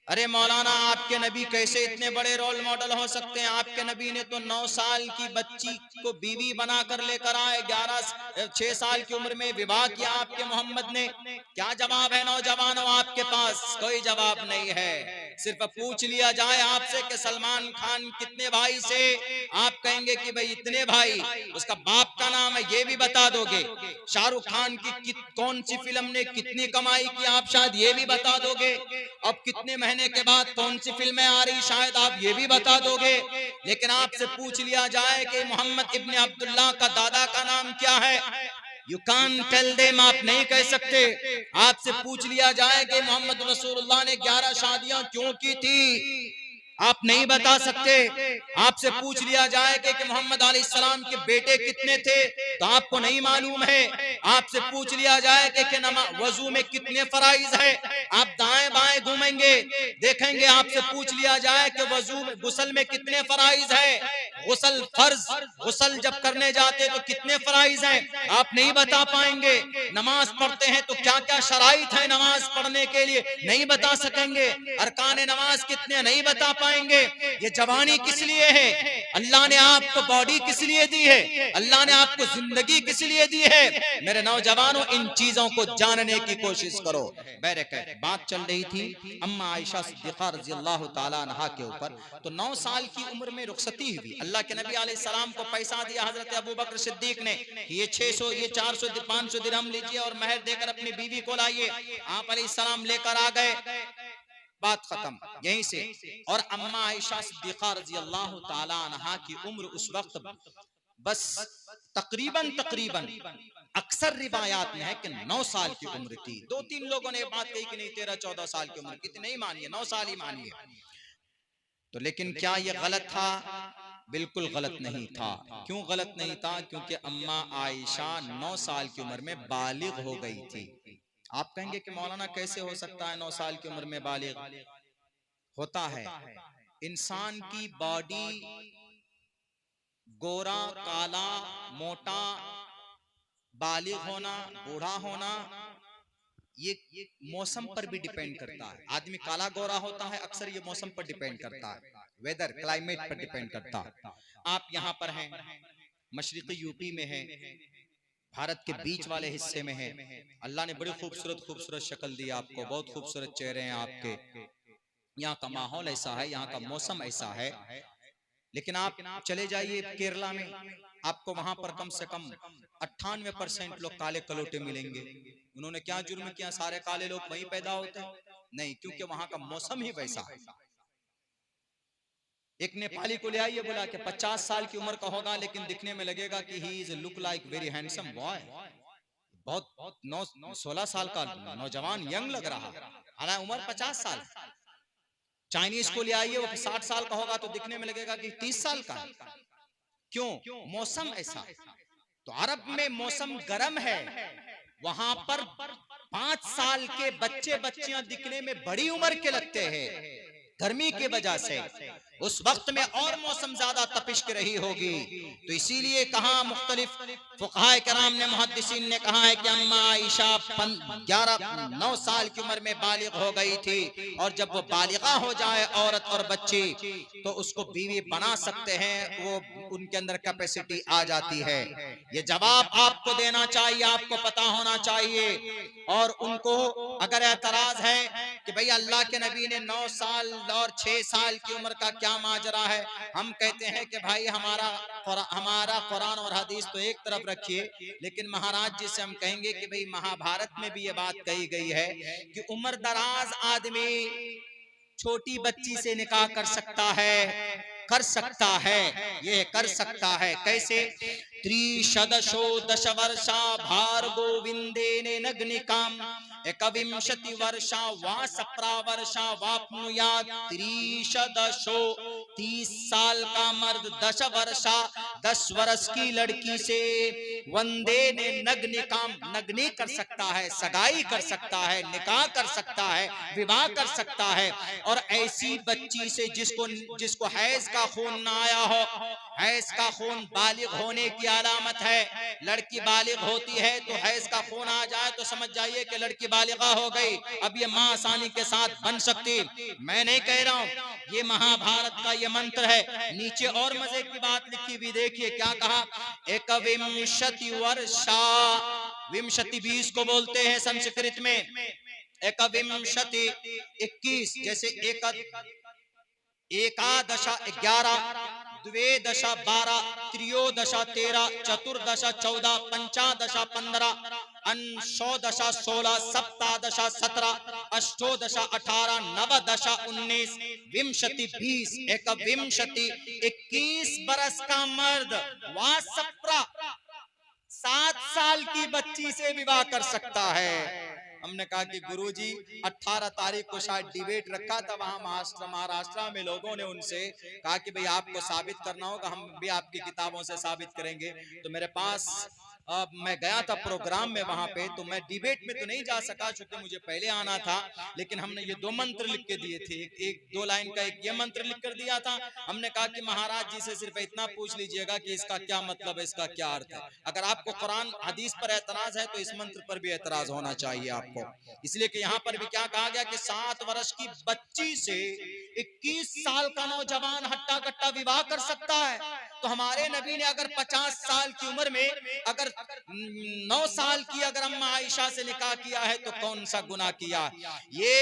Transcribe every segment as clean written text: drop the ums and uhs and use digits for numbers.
अरे मौलाना, आपके नबी कैसे इतने बड़े रोल मॉडल हो सकते हैं? आपके नबी ने तो 9 साल की बच्ची को बीवी बनाकर लेकर आए, 6 साल की उम्र में विवाह किया आपके मोहम्मद ने। क्या जवाब है नौजवानों आपके पास? कोई जवाब नहीं है। सिर्फ पूछ लिया जाए आपसे कि सलमान खान कितने भाई से, आप कहेंगे कि भाई इतने भाई। उसका बाप का नाम है, ये भी बता दोगे। शाहरुख खान की कौन सी फिल्म ने कितनी कमाई की, आप शायद ये भी बता दोगे। अब कितने महीने के बाद कौन सी फिल्में आ रही, शायद आप ये भी बता दोगे। लेकिन आपसे पूछ लिया जाए कि मोहम्मद इब्ने अब्दुल्लाह का दादा का नाम क्या है, यू कान टेल देम, आप नहीं कह सकते। आपसे पूछ लिया जाए कि मोहम्मद रसूलुल्लाह ने 11 शादियां क्यों की थी, आप नहीं बता सकते। आपसे पूछ लिया जाए कि मोहम्मद अलैहिस्सलाम के बेटे कितने थे, तो आपको नहीं मालूम है। आपसे पूछ लिया जाए कि वजू में कितने फराइज है, आप दाएं बाएं घूमेंगे देखेंगे। आपसे पूछ लिया जाए कि वजू में गुस्ल में कितने फराइज है, गुस्ल फर्ज, गुस्ल जब करने जाते तो कितने फराइज हैं, आप नहीं बता पाएंगे। नमाज पढ़ते हैं तो क्या क्या शराइत है नमाज पढ़ने के लिए, नहीं बता सकेंगे। अरकान नमाज कितने, नहीं बता पाएंगे। ये जवानी किस लिए है? अल्लाह ने आपको बॉडी किस लिए दी है? अल्लाह ने आपको जिंदगी किस लिए दी है? मेरे नौजवानों, इन चीजों को जानने की कोशिश करो। बैरक बात चल रही थी अम्मा आयशा सिद्दीक़ा रज़ियल्लाहु ताला अन्हा के ऊपर। तो 9 साल की उम्र में रुखसती हुई। अल्लाह के नबी अलैहिस्सलाम को पैसा दिया हजरत अबू बकर सिद्दीक ने कि ये 600, ये 400, 500 दिरहम लीजिए और मेहर देकर अपनी बीवी को लाइए। आप अलैहिस्सलाम लेकर आ गए, बात खत्म यहीं से। और अम्मा आयशा सिद्दीक़ा रज़ियल्लाहु ताला अन्हा की उम्र उस वक्त बस तकरीबन तकरीबन अक्सर रिवायात में है कि 9 साल की उम्र थी। 2-3 लोगों ने बात कही कि नहीं 13-14 साल की उम्र की थी, नहीं मानिए, 9 साल ही मानिए। तो लेकिन क्या ये गलत था? बिल्कुल गलत नहीं था। क्यों गलत नहीं था? क्योंकि अम्मा आयशा 9 साल की उम्र में बालिग हो गई थी। आप कहेंगे कि मौलाना कैसे हो सकता है 9 साल की उम्र में बालिग? होता है। इंसान की बॉडी गोरा, काला, मोटा, बालिग होना, बूढ़ा होना, ये मौसम पर भी डिपेंड करता है। आदमी काला गोरा होता है, अक्सर ये मौसम पर डिपेंड करता है, वेदर क्लाइमेट पर डिपेंड करता है। आप यहाँ पर हैं, मशरिकी यूपी में हैं, भारत के बीच वाले हिस्से में हैं, अल्लाह ने बड़ी खूबसूरत खूबसूरत शक्ल दी आपको, बहुत खूबसूरत चेहरे हैं आपके, यहाँ का माहौल ऐसा है, यहाँ का मौसम ऐसा है। लेकिन आप चले जाइए केरला में, आपको वहां पर कम से कम 98% लोग काले कलोटे मिलेंगे। उन्होंने क्या जुर्म किया, सारे काले लोग वहीं पैदा होते हैं? नहीं, क्योंकि वहां का मौसम ही वैसा है। एक नेपाली को ले आइए, बोला कि 50 साल की उम्र का होगा, लेकिन दिखने में लगेगा कि he is look like very handsome boy, बहुत 16 साल का नौजवान, यंग लग रहा, हालांकि उम्र 50 साल। चाइनीज को ले आइए, वो 60 साल का होगा तो दिखने में लगेगा कि 30 साल का। क्यों? मौसम ऐसा। तो अरब में मौसम गर्म है, वहां पर 5 साल के बच्चे बच्चियां दिखने में बड़ी उम्र के लगते हैं, गर्मी की वजह से। उस वक्त में और मौसम ज्यादा तपिश की रही होगी। तो इसीलिए कहा, मुख्तलिफ फुक़हा कराम ने, मुहद्दिसीन ने कहा है कि अम्मा आयशा 9 साल की उम्र में बालिग हो गई थी, और जब वो बालिगा हो जाए औरत और बच्ची, तो उसको बीवी बना सकते हैं, वो उनके अंदर कैपेसिटी आ जाती है। ये जवाब आपको देना चाहिए, आपको पता होना चाहिए। और उनको अगर एतराज है कि भाई अल्लाह के नबी ने 9 साल और 6 साल की उम्र का क्या माजरा है, हम कहते हैं कि भाई हमारा कुरान और हदीस तो एक तरफ रखिए, लेकिन महाराज जी से हम कहेंगे कि भाई महाभारत में भी ये बात कही गई है कि उम्र दराज आदमी छोटी बच्ची से निकाह कर सकता है, कर सकता है, ये कर सकता है। कैसे? त्रिशदशो दश वर्षा भार गोविंदे ने नग्निकाम एकविंशति वर्षा वा सप्रा वर्षा वाप्नुयात् त्रिशदशो 30 साल का मर्द 10 वर्षा 10 वर्ष की लड़की से वंदे ने नग्निकाम, नग्नी कर सकता है, सगाई कर सकता है, निकाह कर सकता है, विवाह कर सकता है। और ऐसी बच्ची से जिसको हैज का खून ना आया हो, हैज का खून बालिग होने की अलामत है। लड़की बालिग होती है तो हैज का खून आ जाए तो समझ जाइए कि लड़की बालिगा हो गई, अब ये मां आसानी के साथ बन सकती। मैं नहीं कह रहा हूं, ये महाभारत का ये मंत्र है। नीचे और मजे की बात लिखी हुई देखिए क्या कहा, एक विंशति वर्षा, विंशति 20 को बोलते हैं संस्कृत में, एक विंशति 21, जैसे एकादश 11, द्वेदश 12, त्रयोदश 13, चतुर्दश 14, पंचादश 15, षोडश 16, सप्तादश 17, अष्टोदश 18, नवदश 19, विंशति 20, एक विंशति 21 बरस का मर्द वा सप्रा 7 साल की बच्ची से विवाह कर सकता है। हमने कहा कि गुरुजी 18 तारीख को शायद डिबेट रखा था वहां महाराष्ट्र में, लोगों ने उनसे कहा कि भाई आपको साबित करना होगा, हम भी आपकी किताबों से साबित करेंगे। तो मेरे पास मैं गया था प्रोग्राम में वहां पे, तो मैं डिबेट में तो नहीं जा सका क्योंकि मुझे पहले आना था, लेकिन हमने ये 2 मंत्र लिख के दिए थे, एक 2 लाइन का एक ये मंत्र लिख कर दिया था। हमने कहा कि महाराज जी से सिर्फ इतना पूछ लीजिएगा कि इसका क्या मतलब है, इसका क्या अर्थ है। अगर आपको कुरान हदीस पर एतराज है तो इस मंत्र पर भी एतराज होना चाहिए आपको, इसलिए कि यहाँ पर भी क्या कहा गया कि 7 वर्ष की बच्ची से 21 साल का नौजवान हट्टा कट्टा विवाह कर सकता है। तो हमारे नबी ने अगर 50 साल की उम्र में अगर 9 साल की अगर अम्मा आयशा से निकाह किया है तो कौन सा गुनाह किया। ये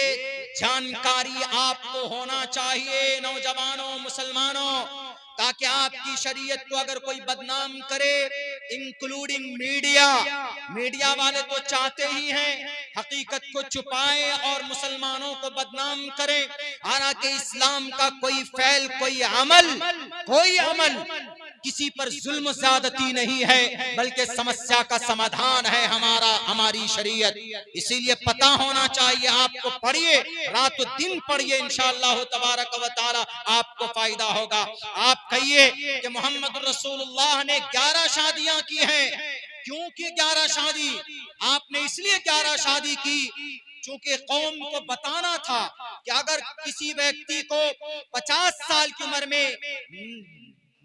जानकारी आपको होना चाहिए नौजवानों मुसलमानों, ताकि आपकी शरीयत को अगर कोई बदनाम करे, इंक्लूडिंग मीडिया, मीडिया वाले तो चाहते ही हैं हकीकत को छुपाएं और मुसलमानों को बदनाम करें। हालांकि इस्लाम का कोई फैल, कोई अमल किसी पर जुल्म ज्यादती नहीं है, बल्कि समस्या का समाधान है हमारी शरीयत। इसीलिए पता होना चाहिए आपको, पढ़िए, रात दिन पढ़िए, इंशाअल्लाह तबारक व तआला आपको फायदा होगा। आप कहिए कि मोहम्मद रसूलुल्लाह ने 11 शादियां की हैं। क्यों की 11 शादी? आपने इसलिए 11 शादी की क्योंकि कौम को बताना था कि अगर किसी व्यक्ति को 50 साल की उम्र में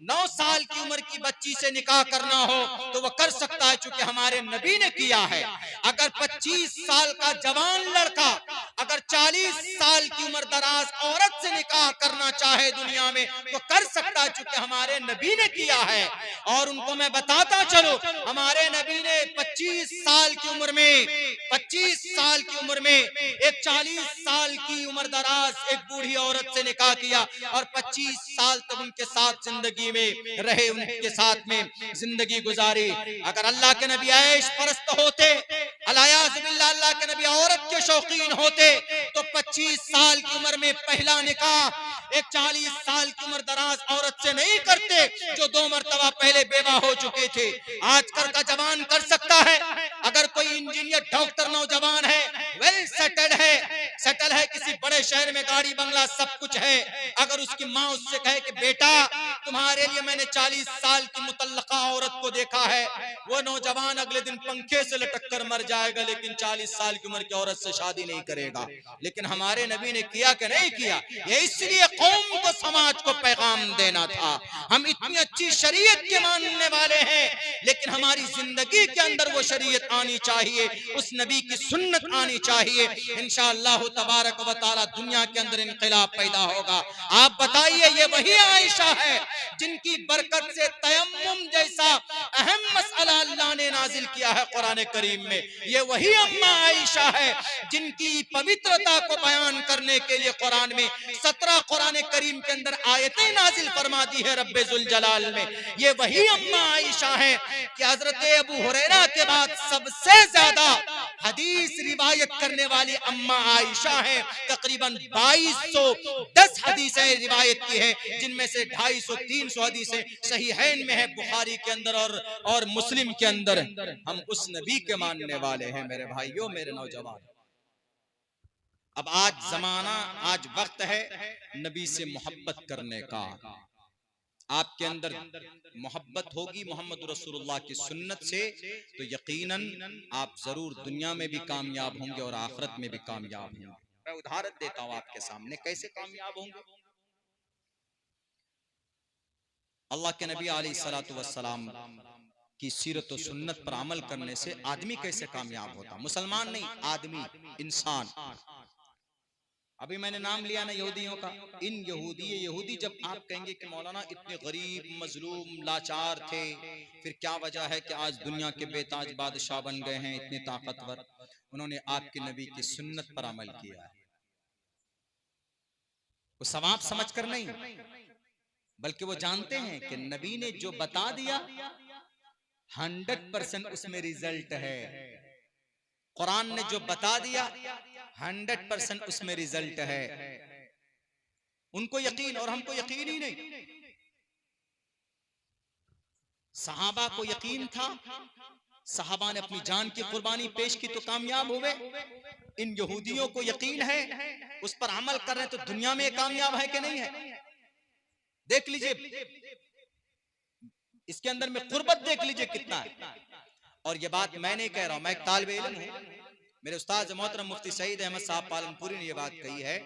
9 साल की उम्र की बच्ची से निकाह करना हो तो वह कर सकता है, चूंकि हमारे नबी ने किया है। अगर 25 साल का जवान लड़का अगर 40 साल की उम्र दराज औरत से निकाह करना चाहे दुनिया में तो कर सकता है, चूंकि हमारे नबी ने किया है। और उनको मैं बताता चलो, हमारे नबी ने 25 साल की उम्र में एक 40 साल की उम्र दराज एक बूढ़ी औरत से निकाह किया और 25 साल तक उनके साथ जिंदगी में रहे, उनके साथ में जिंदगी गुजारी। अगर अल्लाह के नबी ऐश परस्त होते, अल्लाह के नबी औरत के शौकीन होते तो 25 साल की उम्र में पहला निकाह एक 40 साल की उम्र दराज औरत से नहीं करते जो 2 मरतबा पहले बेवा हो चुके थे। आजकल का जवान कर सकता है। अगर कोई इंजीनियर डॉक्टर नौजवान है, वेल सेटल है किसी बड़े शहर में, गाड़ी बंगला सब कुछ है, अगर उसकी माँ उससे कहे कि बेटा तुम्हारे लिए मैंने 40 साल की मुतल्लका औरत को देखा है, वो नौजवान अगले दिन पंखे से लटक कर मर जाएगा, लेकिन 40 साल की उम्र की औरत से शादी नहीं करेगा। लेकिन हमारे नबी ने किया कि नहीं किया? ये इसलिए कौम को, समाज को पैगाम देना था। हम इतनी अच्छी शरीयत के मानने वाले हैं, लेकिन हमारी जिंदगी के अंदर वो शरीयत आनी चाहिए, उस नबी की सुन्नत आनी चाहिए। इंशाअल्लाह तबारक व तआला दुनिया के अंदर इनकलाब पैदा होगा। आप बताइए, ये वही आयशा है जिनकी बरकत से तयम्मुम जैसा अहम मसला अल्लाह ने नाजिल किया है कुरान करीम में। ये वही अम्मा आयशा है जिनकी पवित्रता को बयान करने के लिए कुरान में 17 कुरान करीम के अंदर आयतें नाजिल फरमा दी है रब्बे जुल जलाल में। ये वही अम्मा आयशा है कि हजरत अबू हुरैरा के बाद सबसे ज्यादा हदीस रिवायत करने वाली अम्मा आयशा है। तकरीबन 2210 हदीसें रिवायत की है, जिनमें से 250-300 हदीसें सहीहैन में है, बुखारी के अंदर और मुस्लिम के अंदर। हम उस नबी के मानने वाले हैं मेरे भाइयों, मेरे नौजवान। अब आज वक्त है नबी से मोहब्बत करने का। आपके अंदर मोहब्बत होगी मोहम्मद रसूलुल्लाह की सुन्नत से तो यकीनन आप जरूर दुनिया में भी कामयाब होंगे और आखिरत में भी कामयाब होंगे। मैं उदाहरण देता हूं आपके सामने कैसे कामयाब होंगे। अल्लाह के नबी अलैहिस्सलातु वस्सलाम कि सीरत और सुन्नत पर अमल करने से आदमी कैसे कामयाब होता, मुसलमान नहीं, आदमी, इंसान। अभी मैंने नाम लिया ना यहूदियों का, इन यहूदी जब आप कहेंगे कि मौलाना इतने गरीब मजलूम लाचार थे, फिर क्या वजह है कि आज दुनिया के बेताज बादशाह बन गए हैं, इतने ताकतवर? उन्होंने आपके नबी की सुन्नत पर अमल किया है। वो सवाब समझ कर नहीं, बल्कि वो जानते हैं कि नबी ने जो बता दिया 100% उसमें रिजल्ट है। कुरान ने जो बता दिया 100% उसमें रिजल्ट है। उनको यकीन और हमको यकीन ही नहीं। सहाबा को यकीन था, सहाबा ने अपनी जान की कुर्बानी पेश की तो कामयाब हुए। इन यहूदियों को यकीन है, उस पर अमल कर रहे हैं तो दुनिया में कामयाब है कि नहीं है? देख लीजिए, इसके अंदर में कुर्बत देख लीजिए कितना है। और ये बात मैं नहीं कह रहा हूं, मैं एक तालिब इल्म हूं, मेरे उस्ताद मोहतरम मुफ्ती सईद अहमद साहब पालनपुरी ने ये बात कही है,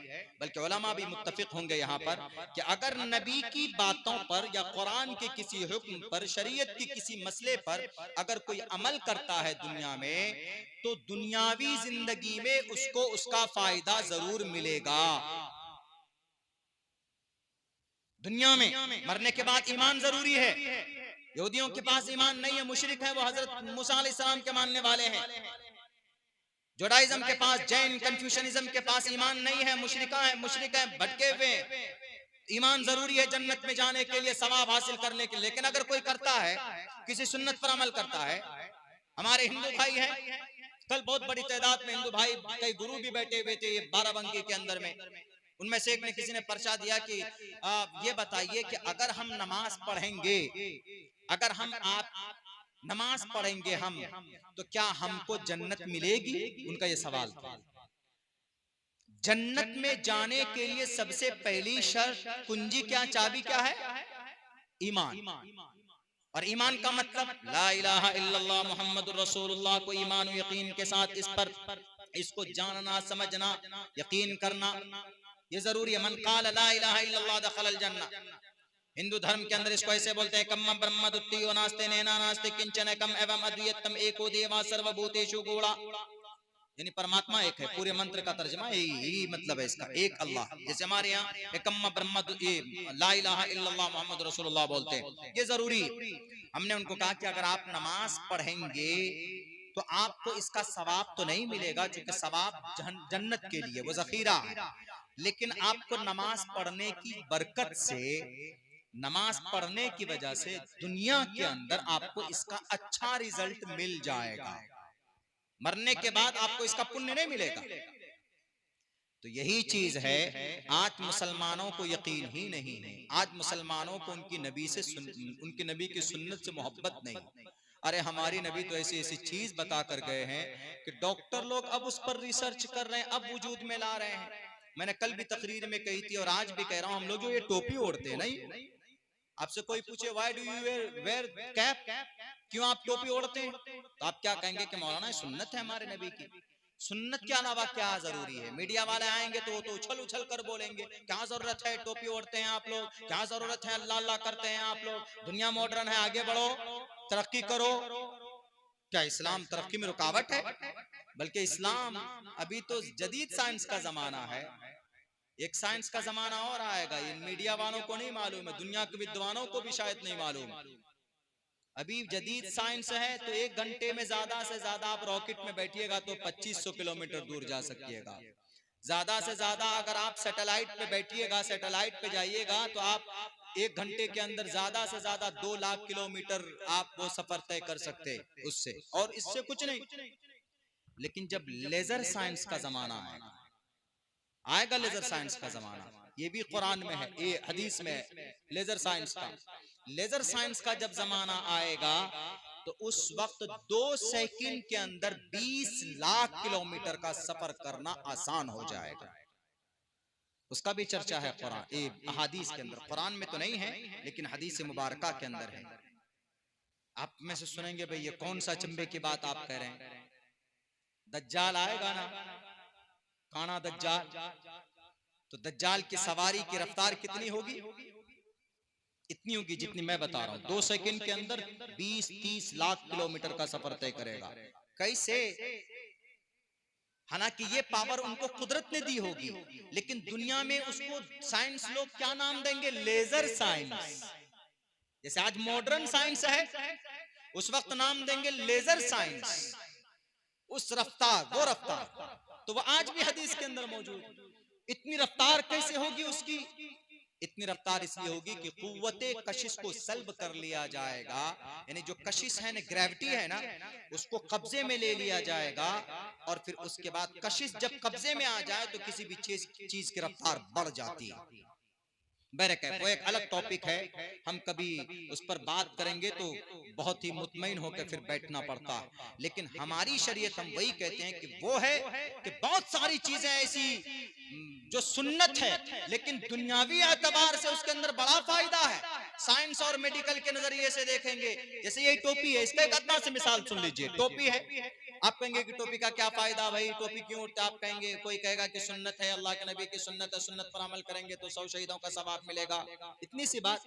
बल्कि उलमा भी मुत्तफिक होंगे यहाँ पर कि अगर नबी की बातों पर या कुरान के किसी हुक्म पर, शरीयत की किसी मसले पर अगर कोई अमल करता है दुनिया में, तो दुनियावी जिंदगी में उसको उसका फायदा जरूर मिलेगा। दुनिया में मरने के बाद ईमान जरूरी है। यहूदियों के पास ईमान नहीं है, मुशरिक है, वो हजरत मूसा अलैहिस्सलाम के मानने वाले हैं। जोडाइज्म के पास, जैन कन्फ्यूशनिज्म के पास ईमान नहीं है, मुशरिक है, भटके हुए। ईमान जरूरी है जन्नत में जाने के लिए, सवाब हासिल करने के लिए। लेकिन अगर कोई करता है, किसी सुन्नत पर अमल करता है, हमारे हिंदू भाई हैं, कल बहुत बड़ी तादाद में हिंदू भाई, कई गुरु भी बैठे हुए थे बाराबंकी के अंदर में। उनमें से एक ने किसी ने पर्चा दिया कि ये बताइए कि अगर हम नमाज पढ़ेंगे, अगर हम आप नमाज पढ़ेंगे हम, तो क्या हमको जन्नत मिलेगी? उनका ये सवाल था। जन्नत में जाने के लिए सबसे पहली शर्त, कुंजी क्या, चाबी क्या है? ईमान। और ईमान का मतलब ला इलाहा इल्लल्लाह मुहम्मदुर रसूलुल्लाह को ईमान और यकीन के साथ इस पर, इसको जानना, समझना, यकीन करना, ये जरूरी है। मन क़ाल ला इलाहा इल्लल्लाह दखलल जन्नह। हिंदू धर्म के अंदर इसको ऐसे बोलते हैं, कम्म ब्रह्म द्वितीयो नास्ते नैना नास्ते किंचन कम एवं अद्वैतम एको देवा सर्वभूतेषु गूढ़ा। यानी परमात्मा एक है, पूरे मंत्र का तर्जुमा यही मतलब है इसका, एक अल्लाह। जैसे हमारे यहाँ कम्म ब्रह्म ला इलाहा इल्लल्लाह मुहम्मद रसूलुल्लाह बोलते हैं, ये जरूरी। हमने उनको कहा कि अगर आप नमाज पढ़ेंगे तो आपको इसका सवाब तो नहीं मिलेगा, क्योंकि सवाब जन्नत के लिए वो जखीरा है, लेकिन आपको नमाज पढ़ने की बरकत से, नमाज पढ़ने की वजह से दुनिया के अंदर आपको इसका अच्छा रिजल्ट मिल जाएगा। मरने के बाद आपको इसका पुण्य नहीं मिलेगा। तो यही चीज है, आज मुसलमानों को यकीन ही नहीं है, आज मुसलमानों को उनकी नबी से, उनके नबी की सुन्नत से मोहब्बत नहीं। अरे हमारी नबी तो ऐसी ऐसी चीज बता कर गए हैं कि डॉक्टर लोग अब उस पर रिसर्च कर रहे हैं, अब वजूद में ला रहे हैं। मैंने कल भी तकरीर में कही थी और आज भी कह रहा हूं, हम लोग जो ये टोपी ओढ़ते हैं, नहीं, आपसे कोई पूछे why do you wear cap, क्यों आप टोपी ओढ़ते हैं, तो आप क्या कहेंगे कि मौलाना सुन्नत है हमारे नबी की। सुन्नत के अलावा क्या जरूरी है? मीडिया वाले आएंगे तो वो तो उछल उछल कर बोलेंगे, क्या जरूरत है टोपी ओढ़ते हैं आप लोग, क्या जरूरत है अल्लाह अल्लाह करते हैं आप लोग, दुनिया मॉडर्न है, आगे बढ़ो, तरक्की करो। क्या इस्लाम तरक्की में रुकावट है? बल्कि इस्लाम, अभी तो जदीद साइंस का जमाना है, एक साइंस का जमाना और आएगा। इन मीडिया वालों को नहीं मालूम है, दुनिया के विद्वानों को भी शायद नहीं मालूम। अभी जदीद साइंस है तो 1 घंटे में ज्यादा से ज्यादा आप रॉकेट में बैठिएगा तो 2500 किलोमीटर दूर जा सकिएगा। ज्यादा से ज्यादा अगर आप सैटेलाइट पे बैठिएगा, सैटेलाइट पे जाइएगा तो आप 1 घंटे के अंदर ज्यादा से ज्यादा 2 लाख किलोमीटर आप वो सफर तय कर सकते उससे, और इससे कुछ नहीं। लेकिन जब लेजर साइंस का जमाना आएगा, लेजर साइंस का जमाना, ये भी कुरान में है, ये हदीस में है, लेजर साइंस का, लेजर साइंस का जब जमाना आएगा तो उस वक्त 2 सेकंड के अंदर 20 लाख किलोमीटर का सफर करना आसान हो जाएगा। उसका भी चर्चा है कुरान हदीस के अंदर, कुरान में तो नहीं है लेकिन हदीस मुबारका के अंदर है। आप में से सुनेंगे भाई ये कौन सा चंबे की बात आप कह रहे हैं, दज्जाल आएगा ना, काना दज्जाल, तो दज्जाल की सवारी की रफ्तार कितनी होगी? इतनी होगी जितनी मैं बता रहा हूं, 2 सेकंड के अंदर 20-30 लाख किलोमीटर का सफर तय करेगा। कैसे? हालांकि ये पावर उनको कुदरत ने दी होगी, लेकिन दुनिया में उसको साइंस लोग क्या नाम देंगे? Laser science. जैसे आज मॉडर्न साइंस है, उस वक्त नाम देंगे लेजर साइंस। उस रफ्तार, वो रफ्तार तो वो आज भी हदीस के अंदर मौजूद। इतनी रफ्तार कैसे होगी उसकी? इतनी रफ्तार इसलिए होगी कि कुव्वते कशिश को सल्ब कर लिया जाएगा, यानी जो कशिश है ना, ग्रेविटी है ना, उसको कब्जे में ले लिया जाएगा। और फिर उसके बाद कशिश जब कब्जे में आ जाए तो किसी भी चीज की रफ्तार बढ़ जाती है। बैरक वो एक अलग टॉपिक है, हम कभी उस पर बात करेंगे तो बहुत ही मुतमईन होकर फिर बैठना पड़ता है। लेकिन हमारी शरीयत हम वही कहते हैं कि वो है कि बहुत सारी चीजें ऐसी जो सुन्नत है, लेकिन दुनियावी एतबार से उसके अंदर बड़ा फायदा है। साइंस और मेडिकल के नजरिए से देखेंगे, जैसे ये टोपी है, इसका एक अदना से मिसाल सुन लीजिए। टोपी है, आप कहेंगे कि टोपी का क्या फायदा भाई, टोपी क्यों उठता? आप कहेंगे, कोई कहेगा कि सुन्नत है, अल्लाह के नबी की सुन्नत है, सुन्नत पर अमल करेंगे तो 100 शहीदों का सवाब मिलेगा। इतनी सी बात,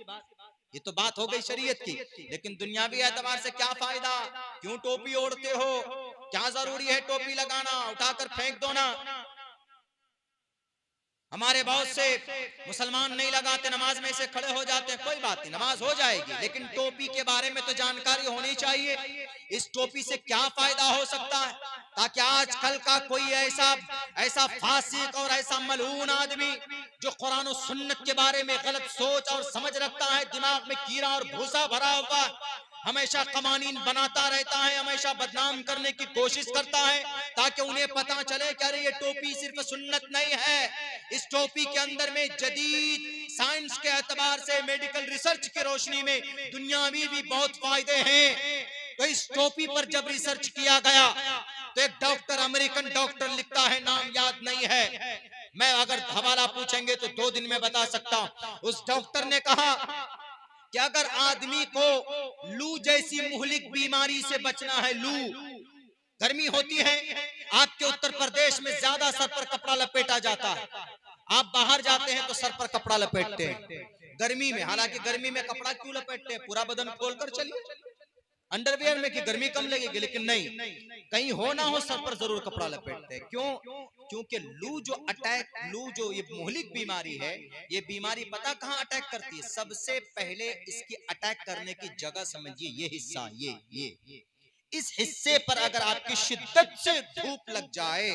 ये तो बात हो गई शरीयत की। लेकिन दुनियावी एतबार से क्या फायदा? क्यों टोपी ओढ़ते हो? क्या जरूरी है टोपी लगाना? उठाकर फेंक दो ना। हमारे बहुत से मुसलमान नहीं लगाते, नमाज में से खड़े हो जाते हैं, कोई बात नहीं, नमाज हो जाएगी, लेकिन टोपी के बारे में तो जानकारी होनी चाहिए। इस टोपी से क्या फायदा हो सकता है, ताकि आजकल का कोई ऐसा फासिक और ऐसा मलऊन आदमी जो कुरान और सुन्नत के बारे में गलत सोच और समझ रखता है, दिमाग में कीड़ा और भूसा भरा हुआ, हमेशा कवानीन बनाता रहता है, हमेशा बदनाम करने की कोशिश करता है, ताकि उन्हें पता चले कि अरे ये टोपी सिर्फ सुन्नत नहीं है, इस टोपी के अंदर में जदीद साइंस के एतबार से, मेडिकल रिसर्च की रोशनी में दुनियावी भी बहुत फायदे हैं। तो इस टोपी पर जब रिसर्च किया गया तो एक डॉक्टर, अमेरिकन डॉक्टर लिखता है, नाम याद नहीं है, मैं अगर हवाला पूछेंगे तो 2 दिन में बता सकता हूं। उस डॉक्टर ने कहा कि अगर आदमी को लू जैसी मुहलिक बीमारी से बचना है, लू गर्मी होती है, आपके उत्तर प्रदेश में ज्यादा सर पर कपड़ा लपेटा जाता है, आप बाहर जाते हैं तो सर पर कपड़ा लपेटते हैं गर्मी में। हालांकि गर्मी में कपड़ा क्यों लपेटते हैं? पूरा बदन खोलकर चलिए, अंडरवियर में कि गर्मी कम लगेगी, लेकिन नहीं, कहीं हो ना हो सर पर जरूर कपड़ा लपेटते हैं। क्यों? क्योंकि लू जो ये मुहलिक बीमारी है, ये बीमारी पता कहां अटैक करती है? सबसे पहले इसकी अटैक करने की जगह समझिए, ये हिस्सा, ये इस हिस्से पर अगर आपकी शिद्दत से धूप लग जाए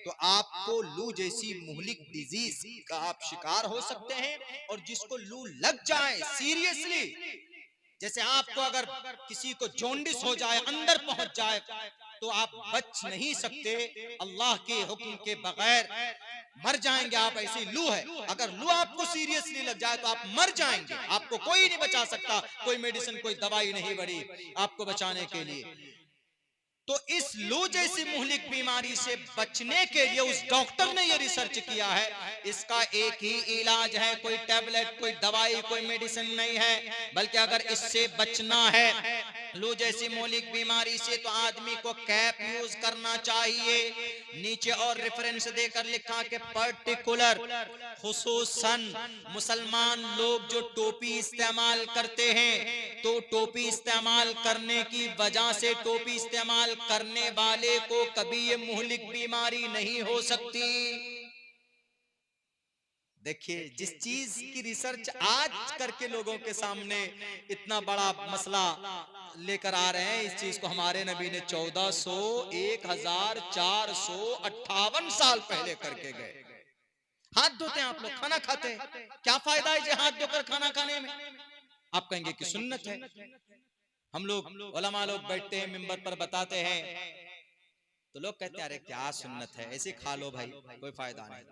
तो आपको लू जैसी मुहलिक डिजीज का आप शिकार हो सकते हैं। और जिसको लू लग जाए सीरियसली, जैसे आपको अगर किसी को जॉन्डिस हो जाए, अंदर पहुंच जाए, तो आप बच नहीं सकते, अल्लाह के हुक्म के बगैर मर जाएंगे आप। ऐसी लू है, अगर लू आपको सीरियसली लग जाए तो आप मर जाएंगे, आपको कोई नहीं बचा सकता, कोई मेडिसिन, कोई दवाई नहीं बड़ी आपको बचाने के लिए। तो इस लू जैसी मुहलिक बीमारी से बचने के लिए उस डॉक्टर ने ये रिसर्च किया है, इसका एक ही इलाज है, कोई टैबलेट, कोई दवाई, कोई मेडिसिन नहीं है, बल्कि अगर इससे बचना है लू जैसी मुहलिक बीमारी से, तो आदमी को कैप यूज करना चाहिए। नीचे और रेफरेंस देकर लिखा कि पर्टिकुलर, खुसूसन मुसलमान लोग जो टोपी इस्तेमाल करते हैं, तो टोपी इस्तेमाल करने की वजह से टोपी इस्तेमाल करने वाले को कभी ये मुहलिक बीमारी नहीं हो सकती। देखिए, जिस चीज की रिसर्च आज करके लोगों के सामने इतना बड़ा मसला लेकर आ रहे हैं, इस चीज को हमारे नबी ने 1458 साल पहले करके गए। हाथ धोते हैं आप लोग, खाना खाते हैं, क्या फायदा है हाथ धोकर खाना खाने में? आप कहेंगे कि सुन्नत है। हम लोग उलमा लोग बैठते हैं मिंबर पर बताते हैं, तो लोग कहते हैं अरे क्या सुन्नत है, ऐसे खा लो भाई, कोई फायदा नहीं।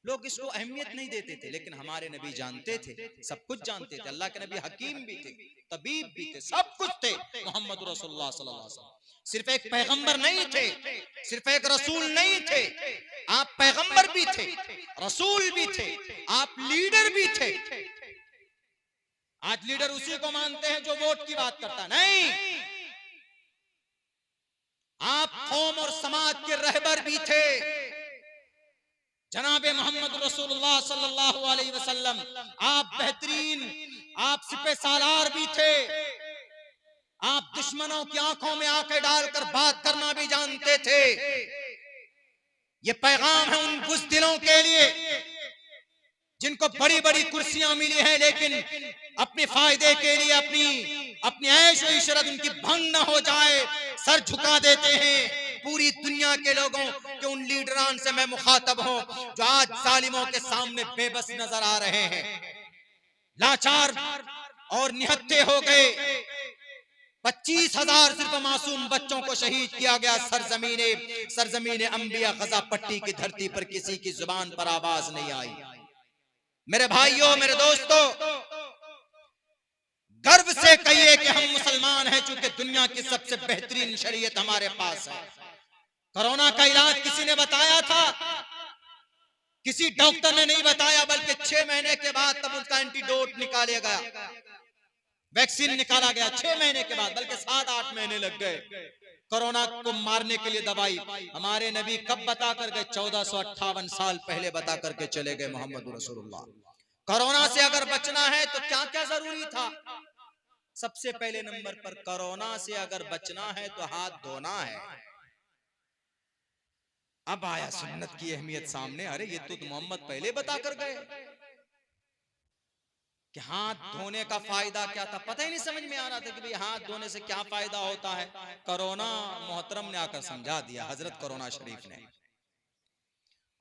लोग इसको अहमियत नहीं देते थे, लेकिन हमारे नबी जानते थे, सब कुछ जानते थे। अल्लाह के नबी हकीम भी थे, तबीब भी थे, सब कुछ थे। मोहम्मद रसूलुल्लाह सल्लल्लाहु अलैहि वसल्लम सिर्फ एक पैगंबर नहीं थे, सिर्फ एक रसूल नहीं थे, आप पैगंबर भी थे, रसूल भी थे, आप लीडर भी थे। आज लीडर उसी को मानते हैं जो वोट की बात करता, नहीं, आप कौम और समाज के रहबर भी थे। जनाबे मोहम्मद रसूलुल्लाह सल्लल्लाहु अलैहि वसल्लम, आप बेहतरीन आप सिपह सालार भी थे, आप दुश्मनों की आंखों में आंखें डालकर बात करना भी जानते थे। ये पैगाम है उन बुज़दिलों के लिए जिनको बड़ी बड़ी कुर्सियां मिली हैं, लेकिन अपने फायदे के लिए अपनी ऐश व इशरत उनकी भंग न हो जाए सर झुका देते हैं। पूरी दुनिया के लोगों के उन लीडरान से मैं मुखातब हूं जो आज जालिमों के सामने बेबस नजर आ रहे हैं, लाचार और निहत्थे हो गए। 25,000 सिर्फ मासूम बच्चों को शहीद किया गया सरजमीने अंबिया गजा पट्टी की धरती पर, किसी की जुबान पर आवाज नहीं आई। मेरे भाइयों, मेरे दोस्तों, गर्व से कहिए कि हम मुसलमान हैं, चूंकि दुनिया की सबसे बेहतरीन शरीयत हमारे पास है। कोरोना का इलाज किसी ने बताया था? किसी डॉक्टर ने नहीं बताया, बल्कि 6 महीने के बाद तब उसका एंटीडोट निकाला गया, वैक्सीन निकाला गया 6 महीने के बाद, बल्कि 7-8 महीने लग गए कोरोना को मारने के लिए दवाई। हमारे नबी कब बता कर गए? 1458 साल पहले बता करके चले गए मोहम्मद रसूलुल्लाह। कोरोना से अगर बचना है तो क्या क्या जरूरी था? सबसे पहले नंबर पर कोरोना से अगर बचना है तो हाथ धोना है। अब आया सुन्नत की अहमियत सामने। अरे ये तो मोहम्मद पहले बता कर गए कि हाथ धोने का फायदा क्या था, पता ही नहीं समझ में आ रहा था कि भाई हाथ धोने से क्या फायदा होता है। कोरोना मोहतरम ने आकर समझा दिया, हजरत कोरोना शरीफ ने।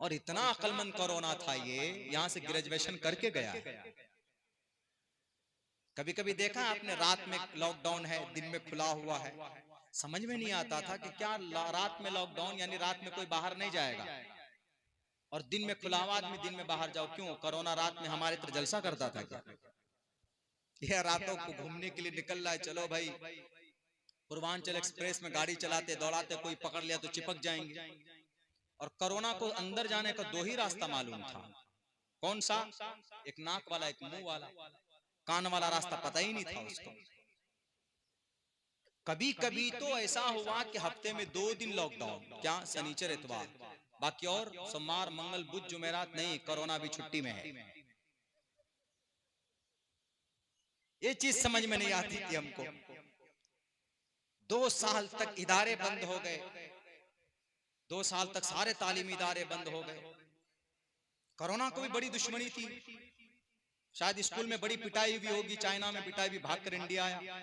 और इतना अक्लमंद कोरोना था ये, यहां से ग्रेजुएशन करके गया। कभी कभी देखा आपने, रात में लॉकडाउन है, दिन में खुला हुआ है, समझ में नहीं आता था कि क्या रात में लॉकडाउन यानी रात में कोई बाहर नहीं जाएगा, और दिन में खुला हुआ आदमी दिन में बाहर जाओ। क्यों? कोरोना रात में हमारे तरह जलसा करता था क्या? यह रातों को घूमने के लिए निकल रहा है, चलो भाई पूर्वांचल एक्सप्रेस में गाड़ी चलाते दौड़ाते, कोई पकड़ लिया तो चिपक जाएंगे। और कोरोना को अंदर जाने का 2 ही रास्ता मालूम था। कौन सा? एक नाक वाला, एक मुंह वाला। कान वाला रास्ता पता ही नहीं था उसको। कभी कभी तो ऐसा हुआ कि हफ्ते में 2 दिन लॉकडाउन, क्या शनिचर इतवार, बाकी और सोमवार मंगल बुध जुमेरात नहीं, कोरोना भी छुट्टी में है। ये चीज समझ में नहीं आती थी हमको। 2 साल तक इदारे बंद हो गए, 2 साल तक सारे तालीमी इदारे बंद हो गए। कोरोना को भी बड़ी दुश्मनी थी, शायद स्कूल में बड़ी पिटाई भी होगी, चाइना में पिटाई भी, भागकर इंडिया आया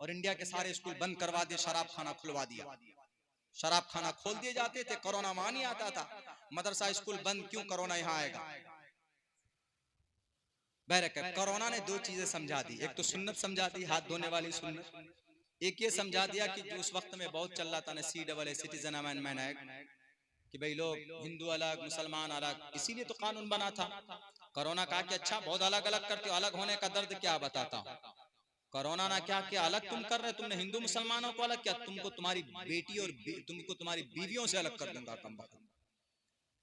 और इंडिया के सारे स्कूल बंद करवा दिए, शराब खाना खुलवा दिया। शराब खाना खोल दिए जाते थे, कोरोना वहां नहीं आता था। मदरसा स्कूल बंद, क्यों? कोरोना यहाँ आएगा। बहरकत कोरोना ने 2 चीजें समझा दी। एक तो सुन्नत समझा दी, हाथ धोने वाली सुन्नत। एक ये समझा दिया कि जो उस वक्त में बहुत चल रहा था ना, CAA सिटीजन अमेंडमेंट एक्ट, कि भाई लोग हिंदू अलग मुसलमान अलग, इसीलिए तो कानून बना था। कोरोना कहा कि अच्छा बहुत अलग अलग करते हो, अलग होने का दर्द क्या बताता हूं। कोरोना ना क्या किया, अलग तुम कर रहे, तुमने हिंदू मुसलमानों को अलग किया, तुमको तुम्हारी बेटी और तुमको तुम्हारी बीवियों से अलग कर दूंगा कम वक्त।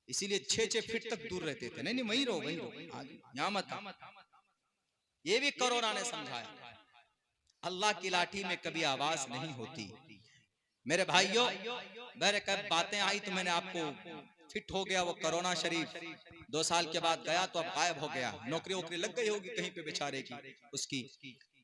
इसीलिए 6-6 फीट तक दूर रहते थे। नहीं वहीं रहो, वहीं रहो, यहाँ मत। ये भी कोरोना ने समझाया। अल्लाह की लाठी में कभी आवाज नहीं होती। मेरे भाइयों, बहरकत बातें आई तो मैंने आपको फिट हो गया वो कोरोना शरीफ। 2 साल के बाद गया तो अब गायब हो गया, नौकरी वोकरी लग गई होगी कहीं पे बेचारे की उसकी।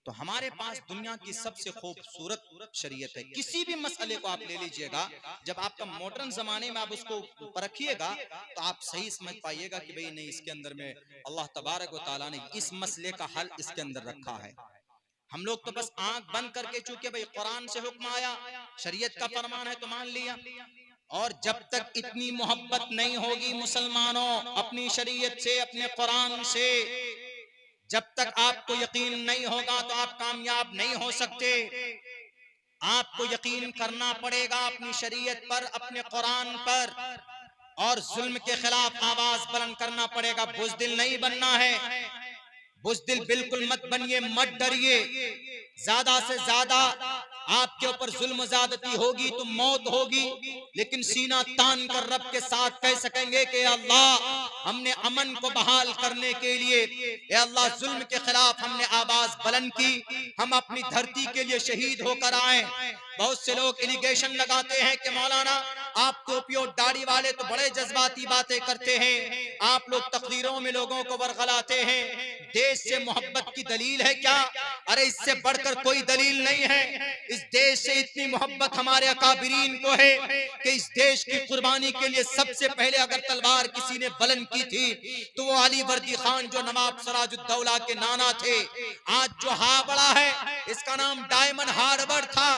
तो हमारे पास दुनिया की सबसे खूबसूरत शरीयत है। किसी भी मसले को आप ले लीजिएगा, जब आपका मॉडर्न जमाने में आप उसको परखिएगा तो आप सही समझ पाइएगा कि भाई नहीं, इसके अंदर में अल्लाह तबारक व तआला ने इस मसले का हल इसके अंदर रखा है। हम लोग तो बस आंख बंद करके, चूंकि भाई कुरान से हुक्म आया, शरीयत का फरमान है तो मान लिया। और जब तक इतनी मोहब्बत नहीं होगी मुसलमानों अपनी शरीयत से, अपने कुरान से, जब तक आपको यकीन नहीं होगा तो आप कामयाब नहीं हो सकते। आपको यकीन करना पड़ेगा अपनी शरीयत पर, अपने कुरान पर, और जुल्म के खिलाफ आवाज बुलंद करना पड़ेगा। बुज़दिल नहीं बनना है, बुज़दिल बिल्कुल मत बनिए, मत डरिए। ज्यादा से ज्यादा आपके ऊपर जुल्म ज़्यादती होगी तो मौत होगी, लेकिन सीना तान कर रब के साथ कह सकेंगे कि अल्लाह हमने अमन को बहाल करने के लिए, ए अल्लाह जुल्म के खिलाफ हमने आवाज बुलंद की, हम अपनी धरती के लिए शहीद होकर आए। बहुत से लोग एलिगेशन लगाते हैं कि मौलाना आप टोपी और दाढ़ी वाले तो बड़े जज्बाती बातें करते हैं, आप लोग तकरीरों में लोगों को बरगलाते हैं, देश से मोहब्बत की दलील है क्या? अरे इससे बढ़कर कोई दलील नहीं है। इस देश से इतनी मोहब्बत हमारे अकाबिरीन को है कि इस देश की कुर्बानी के लिए सबसे पहले अगर तलवार किसी ने बुलंद की थी तो वो अली वर्दी खान जो नवाब सिराजुद्दौला के नाना थे। आज जो हावड़ा है इसका नाम डायमंड हार्बर था।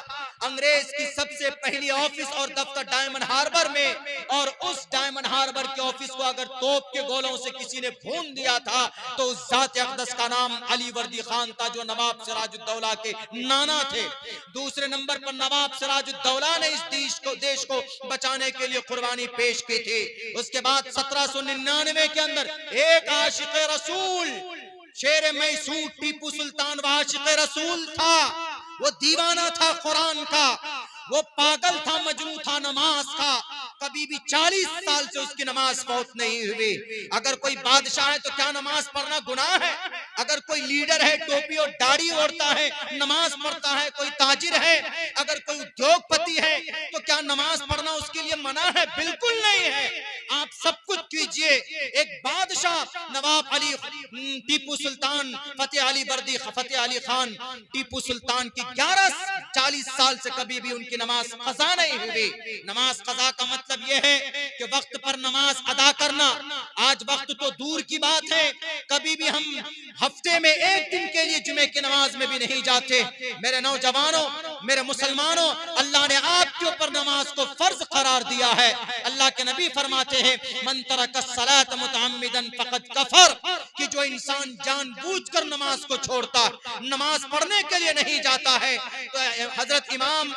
अंग्रेज की सबसे पहली ऑफिस और दफ्तर डायमंड हार्बर में, और उस डायमंड हार्बर के ऑफिस को अगर तोप के गोलों से किसी ने भून दिया था तो उस जात अक़दस का नाम अली वर्दी खान था जो नवाब सिराजुद्दौला के नाना थे। दूसरे नंबर पर नवाब सिराजुद्दौला ने इस देश को बचाने के लिए कुर्बानी पेश की थी। उसके बाद 1799 के अंदर एक आशिक रसूल, शेर मैसूर टीपू सुल्तान वो आशिक रसूल था, वो दीवाना था कुरान का, वो पागल था, मजनू था नमाज का। कभी भी 40 साल से उसकी नमाज फौत नहीं हुई। अगर कोई बादशाह है तो क्या नमाज पढ़ना गुनाह है? अगर कोई लीडर है, टोपी और दाढ़ी ओढ़ता है, नमाज पढ़ता है, कोई ताजिर है, अगर कोई उद्योगपति है तो क्या नमाज पढ़ना उसके लिए मना है? बिल्कुल नहीं है। आप सब कुछ कीजिए। एक बादशाह नवाब अली टीपू सुल्तान फतेह अली खान टीपू सुल्तान की 40 साल से कभी भी उनकी नमाज कज़ा नहीं हुई। नमाज कज़ा का मतलब यह है कि वक्त पर नमाज अदा करना। आज वक्त तो दूर की बात है, कभी भी हम हफ्ते में एक दिन के लिए जुमे की नमाज में भी नहीं जाते। मेरे नौजवानों, मेरे मुसलमानों, अल्लाह ने आपके ऊपर नमाज को फर्ज करार दिया है। अल्लाह के नबी फरमाते हैं मन तरक सलात मुतअम्मिदन फक़द कफर, कि जो इंसान जानबूझकर नमाज को छोड़ता, नमाज पढ़ने के लिए नहीं जाता है, तो हजरत इमाम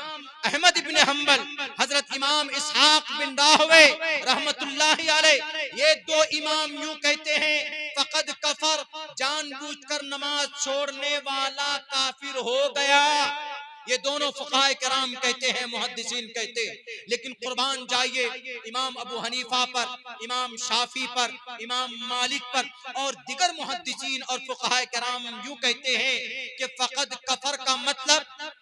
अहमद इब्न हम्बल, हजरत इमाम इसहाक बिन राहवे रहमतुल्लाहि अलैह, ये दो इमाम यूं कहते हैं फक़द कफर, जानबूझकर नमाज छोड़ने वाला काफिर हो गया। ये दोनों फुक़हा किराम कहते हैं, मुहद्दिसीन कहते हैं। लेकिन कुर्बान जाइए इमाम अबू हनीफा पर, इमाम शाफी पर, इमाम मालिक पर और दिगर मुहद्दिसीन और फुक़हा किराम यूं कहते हैं कि फक़द कफर का मतलब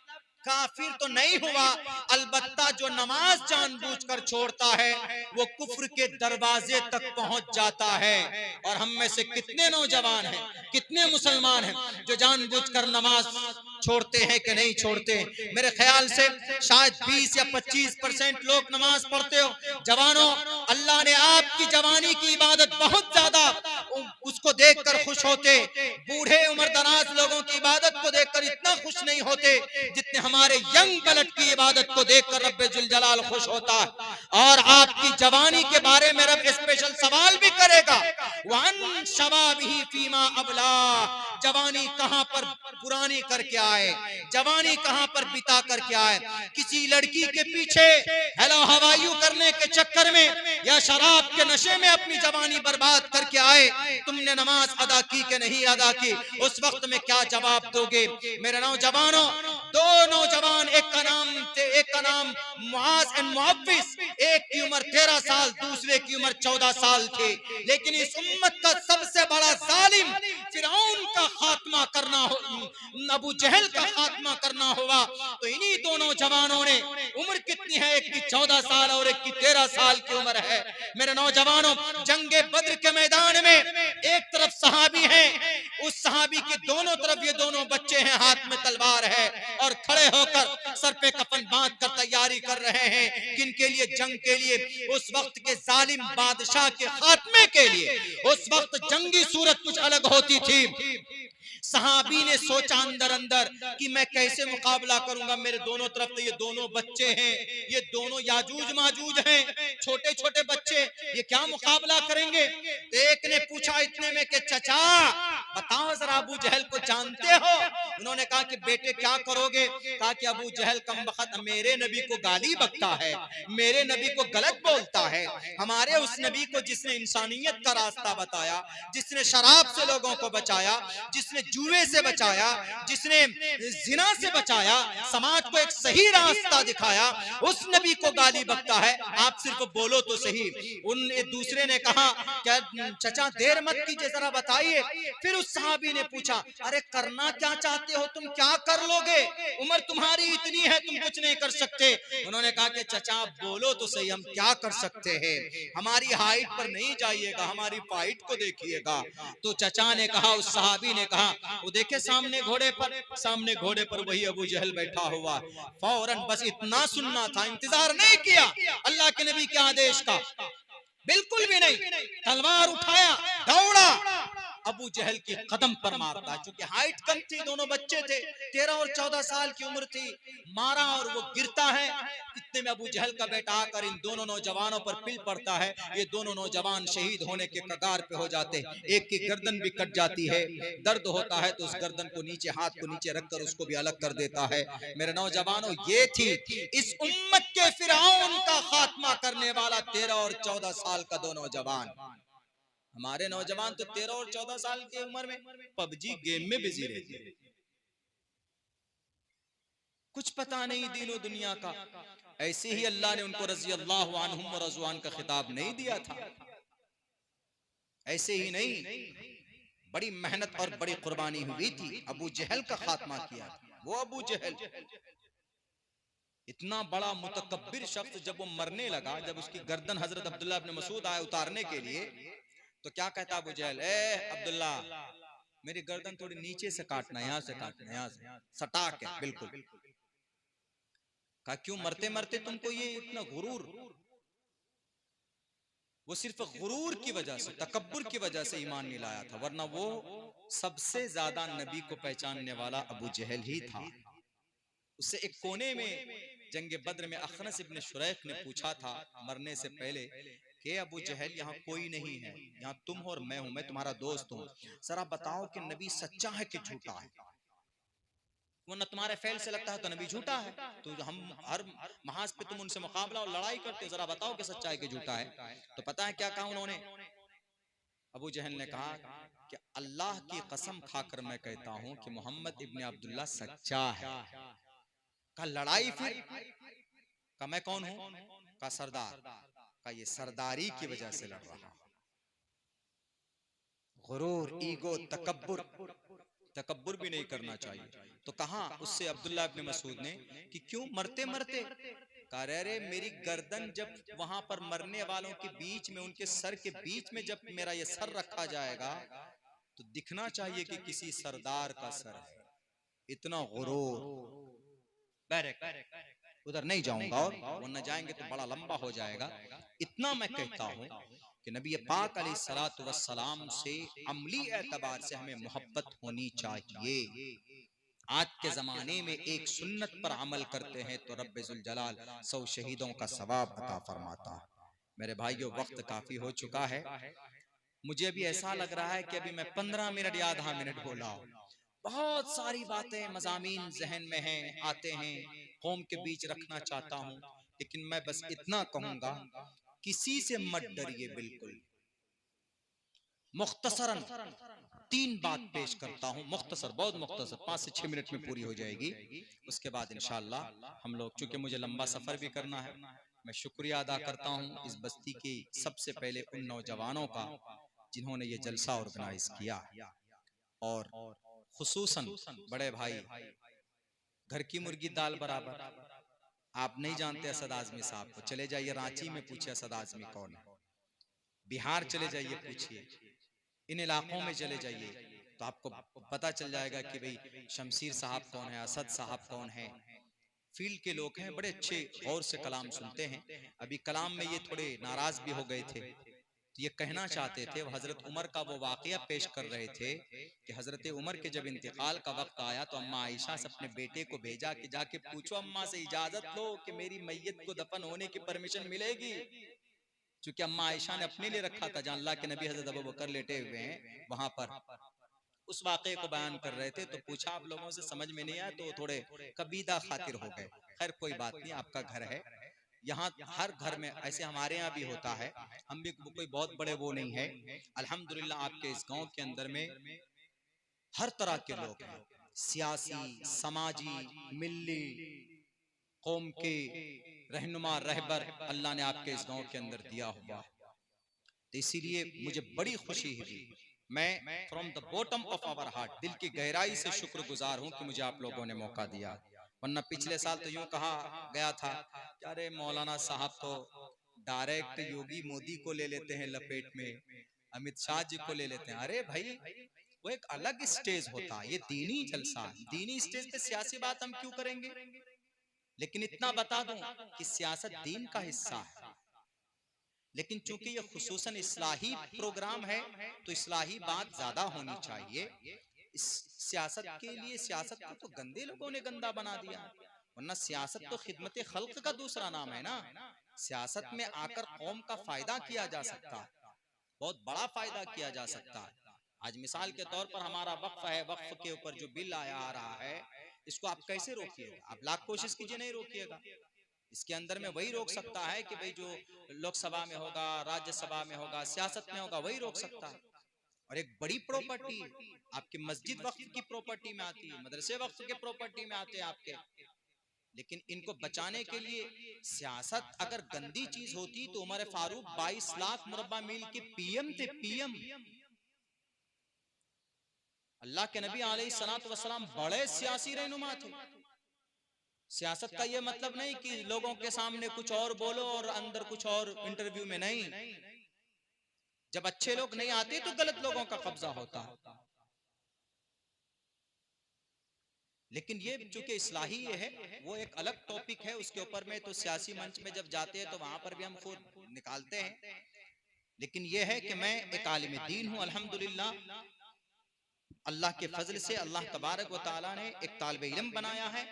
काफिर तो नहीं हुआ, अलबत्ता जो नमाज जानबूझकर छोड़ता है वो कुफ्र के दरवाजे तक पहुंच जाता है। और हम में से कितने नौजवान हैं, कितने मुसलमान हैं जो जानबूझकर नमाज छोड़ते हैं कि नहीं छोड़ते? मेरे ख्याल से शायद 20 या 25% लोग नमाज पढ़ते हो। जवानों, अल्लाह ने आपकी जवानी की इबादत बहुत ज्यादा उसको देखकर खुश होते। बूढ़े उम्र दराज लोगों की इबादत को देखकर इतना खुश नहीं होते जितने हमारे यंग ब्लड की इबादत को देखकर रब्बे जुल जलाल खुश होता है। और आपकी जवानी के बारे में रब स्पेशल सवाल भी करेगा, वन शबाबिही फीमा अबला, जवानी कहां पर पुरानी करके आए, जवानी कहां पर बिता करके आए। किसी लड़की के पीछे हेलो हवायू करने के चक्कर में या शराब के नशे में अपनी जवानी बर्बाद करके आए, तुमने नमाज अदा की कि नहीं अदा की, उस वक्त में क्या जवाब दोगे? मेरे नौजवानों, दो नौजवान, एक का नाम मुआज एंड मुअव्विस, एक की उम्र 13 साल, दूसरे की उम्र 14 साल थी। लेकिन इस उम्मत का सबसे बड़ा जालिम फिरौन का खात्मा करना हो, अबू जहल का खात्मा करना हुआ तो इन्हीं दोनों जवानों ने, उम्र कितनी है, एक की 14 साल और एक की 13 साल की उम्र है। मेरे नौजवानों, जंगे बद्र के मैदान में एक तरफ सहाबी हैं, उस सहाबी के दोनों तरफ ये दोनों बच्चे हैं, हाथ में तलवार है और खड़े होकर सर पे कफन बांध कर तैयारी कर रहे हैं। किनके लिए? जंग के लिए। उस वक्त के जालिम बादशाह के खात्मे के लिए। उस वक्त जंगी सूरत कुछ अलग होती थी। सहाबी ने सोचा अंदर अंदर कि मैं कैसे मुकाबला करूंगा, मेरे दोनों तरफ तो ये दोनों बच्चे हैं, ये दोनों याजूज माजूज हैं, छोटे छोटे बच्चे, ये क्या मुकाबला करेंगे? तो एक ने पूछा इतने में कि चचा बताओ जरा, अबू जहल को जानते हो? उन्होंने कहा कि बेटे क्या करोगे? कहा कि अबू जहल कमबख्त मेरे नबी को गाली बकता है, मेरे नबी को गलत बोलता है, हमारे उस नबी को जिसने इंसानियत का रास्ता बताया, जिसने शराब से लोगों को बचाया, जिसने जुए से बचाया, जिसने जिना से बचाया, समाज को एक सही रास्ता दिखाया, उस नबी को गाली बकता है। आप सिर्फ बोलो तो सही। उन दूसरे ने कहा क्या चचा देर मत कीजिए, जरा बताइए। फिर उस सहाबी ने पूछा अरे करना क्या चाहते चाहते हो, तुम क्या कर लोगे, उम्र तुम्हारी इतनी है, तुम कुछ नहीं कर सकते। उन्होंने कहा कि चचा बोलो तो सही, हम क्या कर सकते हैं, हमारी हाइट पर नहीं जाइएगा, हमारी फाइट को देखिएगा। तो चचा ने कहा, उस सहाबी ने कहा, वो देखे सामने घोड़े पर वही अबू जहल बैठा हुआ, फौरन बस इतना सुनना था, इंतजार नहीं किया अल्लाह के नबी के आदेश का, बिल्कुल भी नहीं, तलवार उठाया, दौड़ा, अबू जहल की कदम पर मारता, क्योंकि हाइट कम थी, दोनों बच्चे थे, 13 और 14 साल की उम्र थी, मारा और वो गिरता है। इतने में अबू जहल का बेटा आकर इन दोनों नौजवानों पर पिल पड़ता है, ये दोनों नौजवान शहीद होने के कगार पे हो जाते हैं, एक की गर्दन भी कट जाती है, दर्द होता है तो उस गर्दन को नीचे, हाथ को नीचे रखकर उसको भी अलग कर देता है। मेरे नौजवानों, ये थी इस उम्मत के फिरौन का खात्मा करने वाला 13 और 14 साल का दो नौजवान। हमारे नौजवान तो 13 और 14 साल की उम्र में पबजी गेम में बिजी रहते हैं, कुछ पता नहीं दीनो दुनिया का। ऐसे ही अल्लाह ने उनको रज़ी अल्लाहु अन्हुम व रज़वान का खिताब नहीं दिया था। ऐसे ही नहीं, बड़ी मेहनत और बड़ी कुर्बानी हुई थी, अबू जहल का खात्मा किया था। वो अबू जहल इतना बड़ा मुतकब्बिर शख्स, जब वो मरने लगा, जब उसकी गर्दन हजरत अब्दुल्लाह इब्न मसूद आए उतारने के लिए, तो क्या कहता अबू जहल, ए अब्दुल्ला, मेरी गर्दन थोड़ी नीचे से काटना, यहाँ से काटना, यहाँ से सटा के बिल्कुल। कहा क्यों, मरते मरते तुमको ये इतना गुरूर? वो सिर्फ गुरूर की वजह से, तकब्बुर की वजह से ईमान नहीं लाया था, वरना वो सबसे ज्यादा नबी को पहचानने वाला अबू जहल ही था। उससे एक कोने में जंग बद्र में अखनस इब्न शुरैक ने पूछा था मरने से पहले कि अबू जहल, यहाँ कोई नहीं है, यहाँ तुम हो और मैं हूं, मैं तुम्हारा दोस्त हूँ, जरा बताओ कि नबी सच्चा है कि झूठा है, वरना तुम्हारे फैल से लगता है तो नबी झूठा है, तो हम हर महाज पे तुम उनसे मुकाबला और लड़ाई करते हो, जरा बताओ कि सच्चा है कि झूठा है। तो पता है क्या कहा उन्होंने? अबू जहल ने कहा कि अल्लाह की कसम खाकर मैं कहता हूं कि मोहम्मद इब्न अब्दुल्ला सच्चा है। का लड़ाई फिर? का मैं कौन हूं? का सरदार। का ये सरदारी की वजह से लड़ रहा, गुरूर, ईगो, तकब्बुर, तकब्बुर भी नहीं करना चाहिए। तो कहा उससे अब्दुल्ला इब्न मसूद ने कि क्यों मरते मरते? कह रहे मेरी गर्दन जब वहां पर मरने वालों के बीच में, उनके सर के बीच में जब मेरा ये सर रखा जाएगा तो दिखना चाहिए कि किसी सरदार का सर है। इतना गुरूर, उधर नहीं जाऊंगा और वरना जाएंगे तो बड़ा लंबा हो जाएगा। इतना मैं कहता हूं कि नबी पाक अलैहिस्सलातु वस्सलाम से अमली एतबार से हमें मोहब्बत होनी चाहिए। आज के जमाने में एक सुन्नत पर अमल करते हैं तो रब्बे जुल जलाल 100 शहीदों का सवाब अता फरमाता है। मेरे भाइयों, वक्त काफी हो चुका है, मुझे भी ऐसा लग रहा है कि अभी मैं 15 मिनट या आधा मिनट बोला हूं। बहुत सारी बातें मज़ामीन जहन में हैं, आते हैं, कौम के बीच रखना चाहता हूं, लेकिन मैं बस इतना कहूंगा, किसी से मत डरिए, बिल्कुल मुख्तसरन 3 बात पेश करता हूं, मुख्तसर, बहुत मुख्तसर, 5 से 6 मिनट में पूरी हो जाएगी। उसके बाद इंशाअल्लाह हम लोग, चूंकि मुझे लंबा सफर भी करना है, मैं शुक्रिया अदा करता हूं इस बस्ती के सबसे पहले उन नौजवानों का जिन्होंने ये जलसा ऑर्गेनाइज किया, और खुसूसन बड़े भाई, घर की मुर्गी दाल बराबर। आप नहीं जानते असद आजमी साहब को, चले जाइए रांची में पूछिए असद आजमी कौन है, बिहार चले जाइए पूछिए, इन इलाकों में चले जाइए तो आपको पता चल जाएगा कि भाई शमशीर साहब कौन है, असद साहब कौन है। फील्ड के लोग हैं, बड़े अच्छे गौर से कलाम सुनते हैं। अभी कलाम में ये थोड़े नाराज भी हो गए थे, तो ये कहना चाहते थे, हजरत उमर का वो वाकया पेश कर रहे थे कि हजरत उमर के जब इंतकाल का वक्त आया तो अम्मा आयशा से अपने बेटे को भेजा कि जाके पूछो अम्मा से इजाजत लो कि मेरी मैयत को दफन होने की परमिशन मिलेगी। क्योंकि अम्मा आयशा ने अपने लिए रखा था, जहां अल्लाह के नबी हजरत अबू बकर लेटे हुए हैं वहां पर, उस वाक़े को बयान कर रहे थे। तो पूछा आप लोगों से, समझ में नहीं आया तो थोड़े कबीदा खातिर हो गए। खैर कोई बात नहीं, आपका घर है, यहाँ हर घर में ऐसे हमारे यहाँ भी होता है, हम भी कोई बहुत बड़े वो नहीं है। अल्हम्दुलिल्लाह आपके इस गांव के अंदर में हर तरह के लोग हैं, सियासी, समाजी, मिल्ली, कौम के रहनुमा, रहबर अल्लाह ने आपके इस गांव के अंदर दिया हुआ। तो इसीलिए मुझे बड़ी खुशी हुई मैं from the bottom of our heart, दिल की गहराई से शुक्रगुजार हूं कि मुझे आप लोगों ने मौका दिया। वरना पिछले साल तो यूं कहा गया था कि अरे मौलाना साहब तो डायरेक्ट योगी मोदी को ले लेते हैं लपेट में, अमित शाह जी को ले लेते हैं। अरे भाई वो एक अलग स्टेज होता है, ये दीनी जलसा, दीनी स्टेज पे सियासी बात हम क्यों करेंगे। लेकिन इतना बता दूं कि सियासत दीन का हिस्सा है, लेकिन चूंकि ये खुसूसन इस्लाही प्रोग्राम है तो इस्लाही बात ज्यादा होनी चाहिए। इस सियासत के लिए, सियासत को तो गंदे लोगों ने गंदा बना दिया, वरना सियासत तो खिदमत खल्क का दूसरा नाम है ना। सियासत में आकर कौम का फायदा किया जा सकता है, बहुत बड़ा फायदा किया जा सकता है। आज मिसाल के तौर पर हमारा वक्फ है, वक्फ के ऊपर जो बिल आया आ रहा है, इसको आप कैसे रोकिएगा? आप लाख कोशिश कीजिए, नहीं रोकिएगा। इसके अंदर में वही रोक सकता है कि भाई जो लोकसभा में होगा, राज्यसभा में होगा, सियासत में होगा, वही रोक सकता है। और एक बड़ी प्रॉपर्टी आपकी मस्जिद वक्फ की प्रॉपर्टी में आती है, मदरसे वक्फ के प्रॉपर्टी में आते हैं आपके। लेकिन इनको बचाने के लिए सियासत अगर गंदी चीज होती तो उमर फारूक 22 लाख मुरब्बा मील के पीएम थे, पीएम। अल्लाह के नबी अलैहिस्सलातु वस्सलाम बड़े सियासी रहनुमा थे। सियासत का यह मतलब नहीं कि लोगों के सामने कुछ और बोलो और अंदर कुछ और, इंटरव्यू में नहीं। जब अच्छे लोग नहीं आते तो गलत लोगों का कब्जा होता है। लेकिन ये चूंकि इस्लाही ये है, वो एक अलग टॉपिक है, उसके ऊपर में तो सियासी मंच में जब जाते हैं तो वहां पर भी हम खुद निकालते हैं। लेकिन ये है कि मैं एक आलिम दीन हूं, अल्हम्दुलिल्लाह। अल्लाह के फजल से अल्लाह तबारक व तआला ने एक तालिब इल्म बनाया है।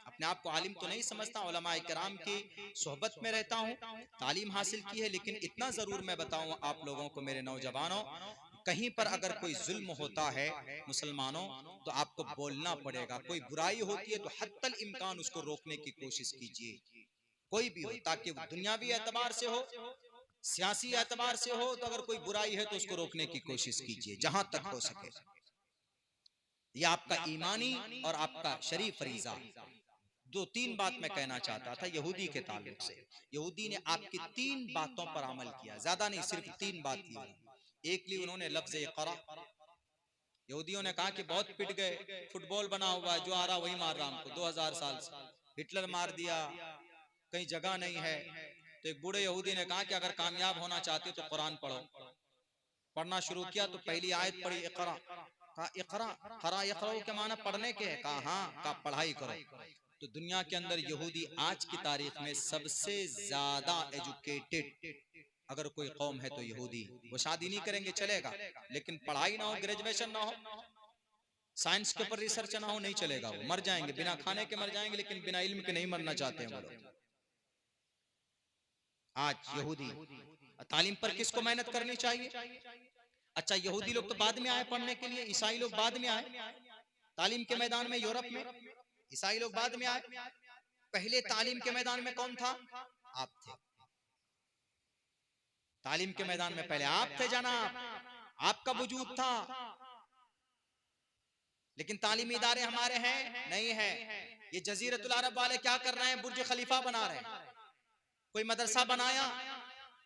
अपने आप को आलिम तो नहीं समझता, उलमाए किराम की सोहबत में रहता हूँ, तालीम हासिल की है। लेकिन इतना जरूर मैं बताऊं आप लोगों को, मेरे नौजवानों, कहीं पर अगर कोई जुल्म होता है मुसलमानों तो आपको बोलना पड़ेगा। कोई बुराई होती है तो हत्तल इम्कान उसको रोकने की कोशिश कीजिए, कोई भी हो, ताकि दुनियावी एतबार से हो, सियासी एतबार से हो, तो अगर कोई बुराई है तो उसको रोकने की कोशिश कीजिए जहां तक हो सके। ये आपका ईमानी और आपका शरीफ फरीजा। दो तीन बात मैं कहना चाहता था यहूदी के ताल्लुक से। यहूदी ने आपकी तीन बातों पर अमल किया, ज्यादा नहीं, सिर्फ तीन बात की। एक ली उन्होंने लफ्ज इक़रा। यहूदियों ने कहा कि बहुत पिट गए, फुटबॉल बना हुआ है, जो आ रहा वही मार रहा हमको, 2000 साल से हिटलर मार दिया, कहीं जगह नहीं है। तो एक बूढ़े यहूदी ने कहा कि अगर कामयाब होना चाहते तो कुरान पढ़ो। पढ़ना शुरू किया तो पहली आयत पढ़ी इक़रा। कहा इक़रा, क़रा यक़रा के माना पढ़ने के है? कहा हाँ। कहा पढ़ाई करो। तो दुनिया के अंदर यहूदी आज की तारीख में सबसे ज्यादा एजुकेटेड अगर कोई कौम है तो यहूदी। वो शादी नहीं करेंगे चलेगा, लेकिन पढ़ाई ना हो, ग्रेजुएशन ना हो, साइंस के ऊपर रिसर्च ना हो, नहीं चलेगा। वो मर जाएंगे, बिना खाने के मर जाएंगे, लेकिन बिना इल्म के नहीं मरना चाहते हैं वो लोग। आज यहूदी तालीम पर किसको मेहनत करनी चाहिए? अच्छा, यहूदी लोग तो बाद में आए पढ़ने के लिए, ईसाई लोग बाद में आए तालीम के मैदान में। यूरोप में ईसाई लोग बाद में आए, पहले तालीम के मैदान में कौन था? आप थे। तालीम के मैदान में पहले आप थे जनाब, आपका वजूद था। लेकिन तालीमी इदारे हमारे हैं नहीं है। ये जजीरतुल अरब वाले क्या कर रहे हैं? बुर्ज खलीफा बना रहे हैं। कोई मदरसा बनाया,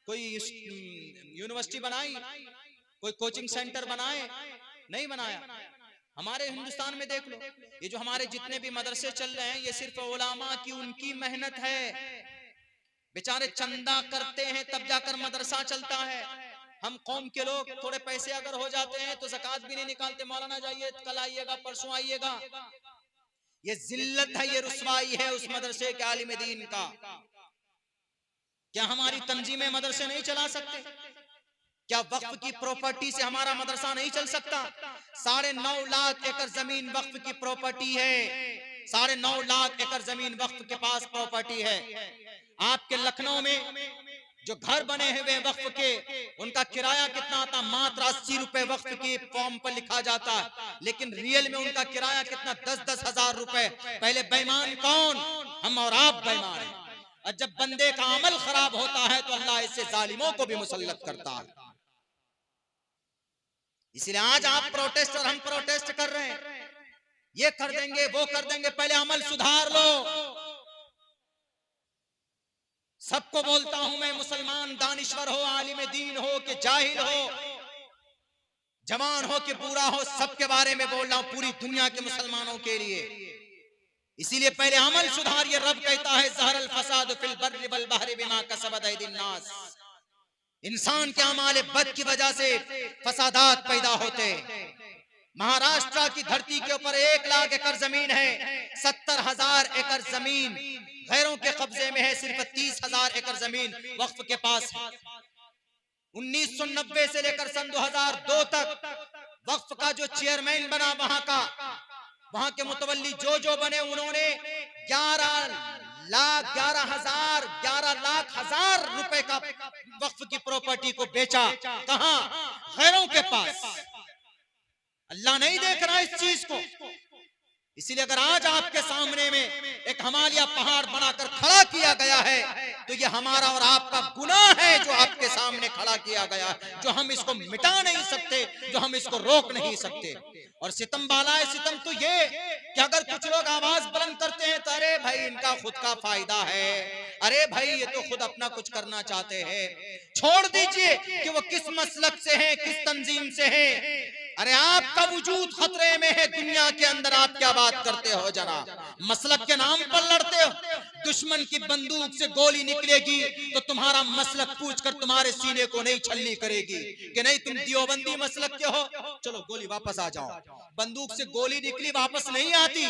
कोई यूनिवर्सिटी बनाई, कोई कोचिंग सेंटर बनाए, नहीं बनाया। हमारे हिंदुस्तान में देख लो, ये जो हमारे जितने भी मदरसे चल रहे हैं, ये सिर्फ उलामा की उनकी मेहनत है। बेचारे चंदा करते हैं तब जाकर मदरसा चलता है। हम कौम के लोग थोड़े पैसे अगर हो जाते हैं तो ज़कात भी नहीं निकालते। मौलाना जाइए, कल आइएगा, परसों आइएगा। ये जिल्लत है, ये रुसवाई है उस मदरसे के आलिम दीन का। क्या हमारी तंजीमें मदरसे नहीं चला सकते? क्या वक्फ की प्रॉपर्टी से हमारा मदरसा नहीं चल सकता? 9.5 लाख एकड़ जमीन वक्फ की प्रॉपर्टी है। 9.5 लाख एकड़ जमीन वक्फ के पास प्रॉपर्टी है। आपके लखनऊ में जो घर बने हुए वक्फ के, उनका किराया कितना आता? मात्र 80 रुपए वक्फ के फॉर्म पर लिखा जाता है, लेकिन रियल में उनका किराया कितना? 10-10 हजार रुपए। पहले बेईमान कौन? हम और आप बेईमान हैं। और जब बंदे का अमल खराब होता है तो अल्लाह इससे जालिमों को भी मुसल्लत करता है। इसलिए आज आप प्रोटेस्ट और हम प्रोटेस्ट कर रहे हैं, ये कर देंगे, वो कर देंगे, पहले अमल सुधार लो। सबको बोलता हूं मैं, मुसलमान दानिश्वर हो, आलिम दीन हो कि जाहिल हो, जवान हो कि बूढ़ा हो, सबके बारे में बोल रहा हूं, पूरी दुनिया के मुसलमानों के लिए। इसीलिए पहले अमल सुधारिए। रब कहता है ज़हरल फसाद फिल बर्रि वल बहरि बिमा कसबत ऐदिन नास। इंसान के अमाल बद की वजह से फसादात पैदा होते। महाराष्ट्र की धरती के ऊपर 1 लाख एकड़ जमीन है, 70,000 एकड़ जमीन गैरों के कब्जे में है, सिर्फ 30,000 एकड़ जमीन वक्फ के पास है। 1990 से लेकर सन 2002 तक वक्फ का जो चेयरमैन बना वहां के मुतवल्ली जो बने, उन्होंने 11 लाख हजार रुपए का वक्फ की प्रॉपर्टी को बेचा। कहां? गैरों के पास। अल्लाह नहीं देख रहा इस चीज को। इसीलिए अगर आज आपके सामने में एक हिमालय पहाड़ बनाकर खड़ा किया गया है, तो ये हमारा और आपका गुनाह है जो आपके सामने खड़ा किया गया है, जो हम इसको मिटा नहीं सकते, जो हम इसको रोक नहीं सकते। और सितम बालाए सितम तो ये कि अगर कुछ लोग आवाज बुलंद करते हैं तो अरे भाई इनका खुद का फायदा है, अरे भाई ये तो खुद अपना कुछ करना चाहते हैं। छोड़ दीजिए कि वो किस मसलक से हैं, किस तंजीम से हैं। अरे आपका वजूद खतरे में है दुनिया के अंदर, आप क्या बात करते हो जनाब? मसलक के नाम पर लड़ते हो। दुश्मन की बंदूक से गोली निकलेगी तो तुम्हारा मसलक पूछकर तुम्हारे सीने को नहीं छलनी करेगी कि नहीं तुम दियोबंदी मसलक के हो, चलो गोली वापस आ जाओ। बंदूक से गोली निकली वापस नहीं आती।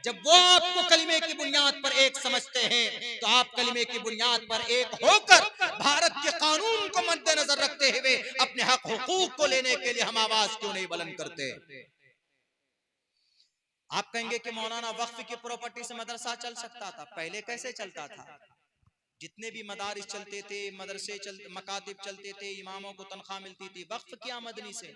जब वो आपको कलिमे की बुनियाद पर एक समझते हैं तो आप कलिमे की बुनियाद पर एक होकर भारत के कानून को मद्देनजर रखते हुए अपने हक हुकूक को लेने के लिए हम आवाज क्यों नहीं बुलंद करते? आप कहेंगे कि मौलाना वक्फ की प्रॉपर्टी से मदरसा चल सकता था। पहले कैसे चलता था? जितने भी मदारिस चलते थे, मदरसे मकातिब चलते थे, इमामों को तनख्वाह मिलती थी वक्फ की आमदनी से।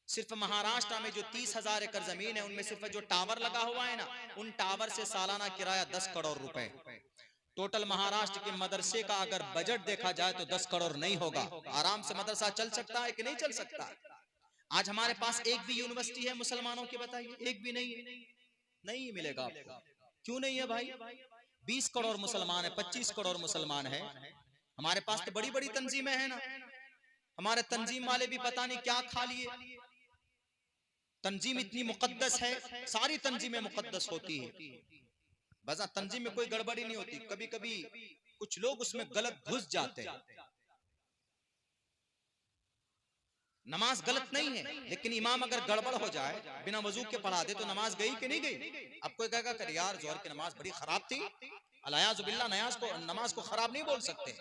सिर्फ महाराष्ट्र में जो 30,000 एकड़ जमीन है उनमें सिर्फ जो टावर लगा हुआ है ना, उन टावर से सालाना किराया 10 करोड़ रुपए। टोटल महाराष्ट्र के मदरसे का अगर बजट देखा जाए तो 10 करोड़ नहीं होगा। आराम से मदरसा चल सकता है कि नहीं चल सकता? आज हमारे पास एक भी यूनिवर्सिटी है मुसलमानों की? बताइए, एक भी नहीं है। नहीं मिलेगा आपको। क्यों नहीं है भाई? 20 करोड़ मुसलमान है, 25 करोड़ मुसलमान है। हमारे पास तो बड़ी बड़ी तंजीमें हैं ना। हमारे तंजीम वाले भी पता नहीं क्या खा लिए। तंजीम इतनी मुकद्दस है, सारी तंजीमें मुकद्दस होती है, बस तंजीम में कोई गड़बड़ी नहीं होती। कभी कभी कुछ लोग उसमें गलत घुस जाते हैं। नमाज गलत नहीं है, लेकिन इमाम अगर गड़बड़ हो जाए, बिना वजू के पढ़ा दे तो नमाज गई कि नहीं गई? अब कोई कहेगा कि यार जोहर की नमाज बड़ी खराब थी, अलायाजुबिल्लाह नमाज को खराब नहीं बोल सकते,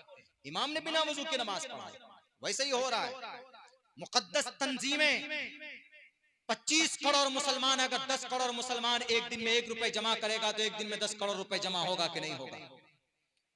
इमाम ने बिना वजू की नमाज पढ़ाई। वैसे ही हो रहा है। मुकद्दस तंजीमें, 25 करोड़ मुसलमान, अगर 10 करोड़ मुसलमान एक दिन में 1 रुपए जमा करेगा तो एक दिन में 10 करोड़ रुपए जमा होगा कि नहीं होगा?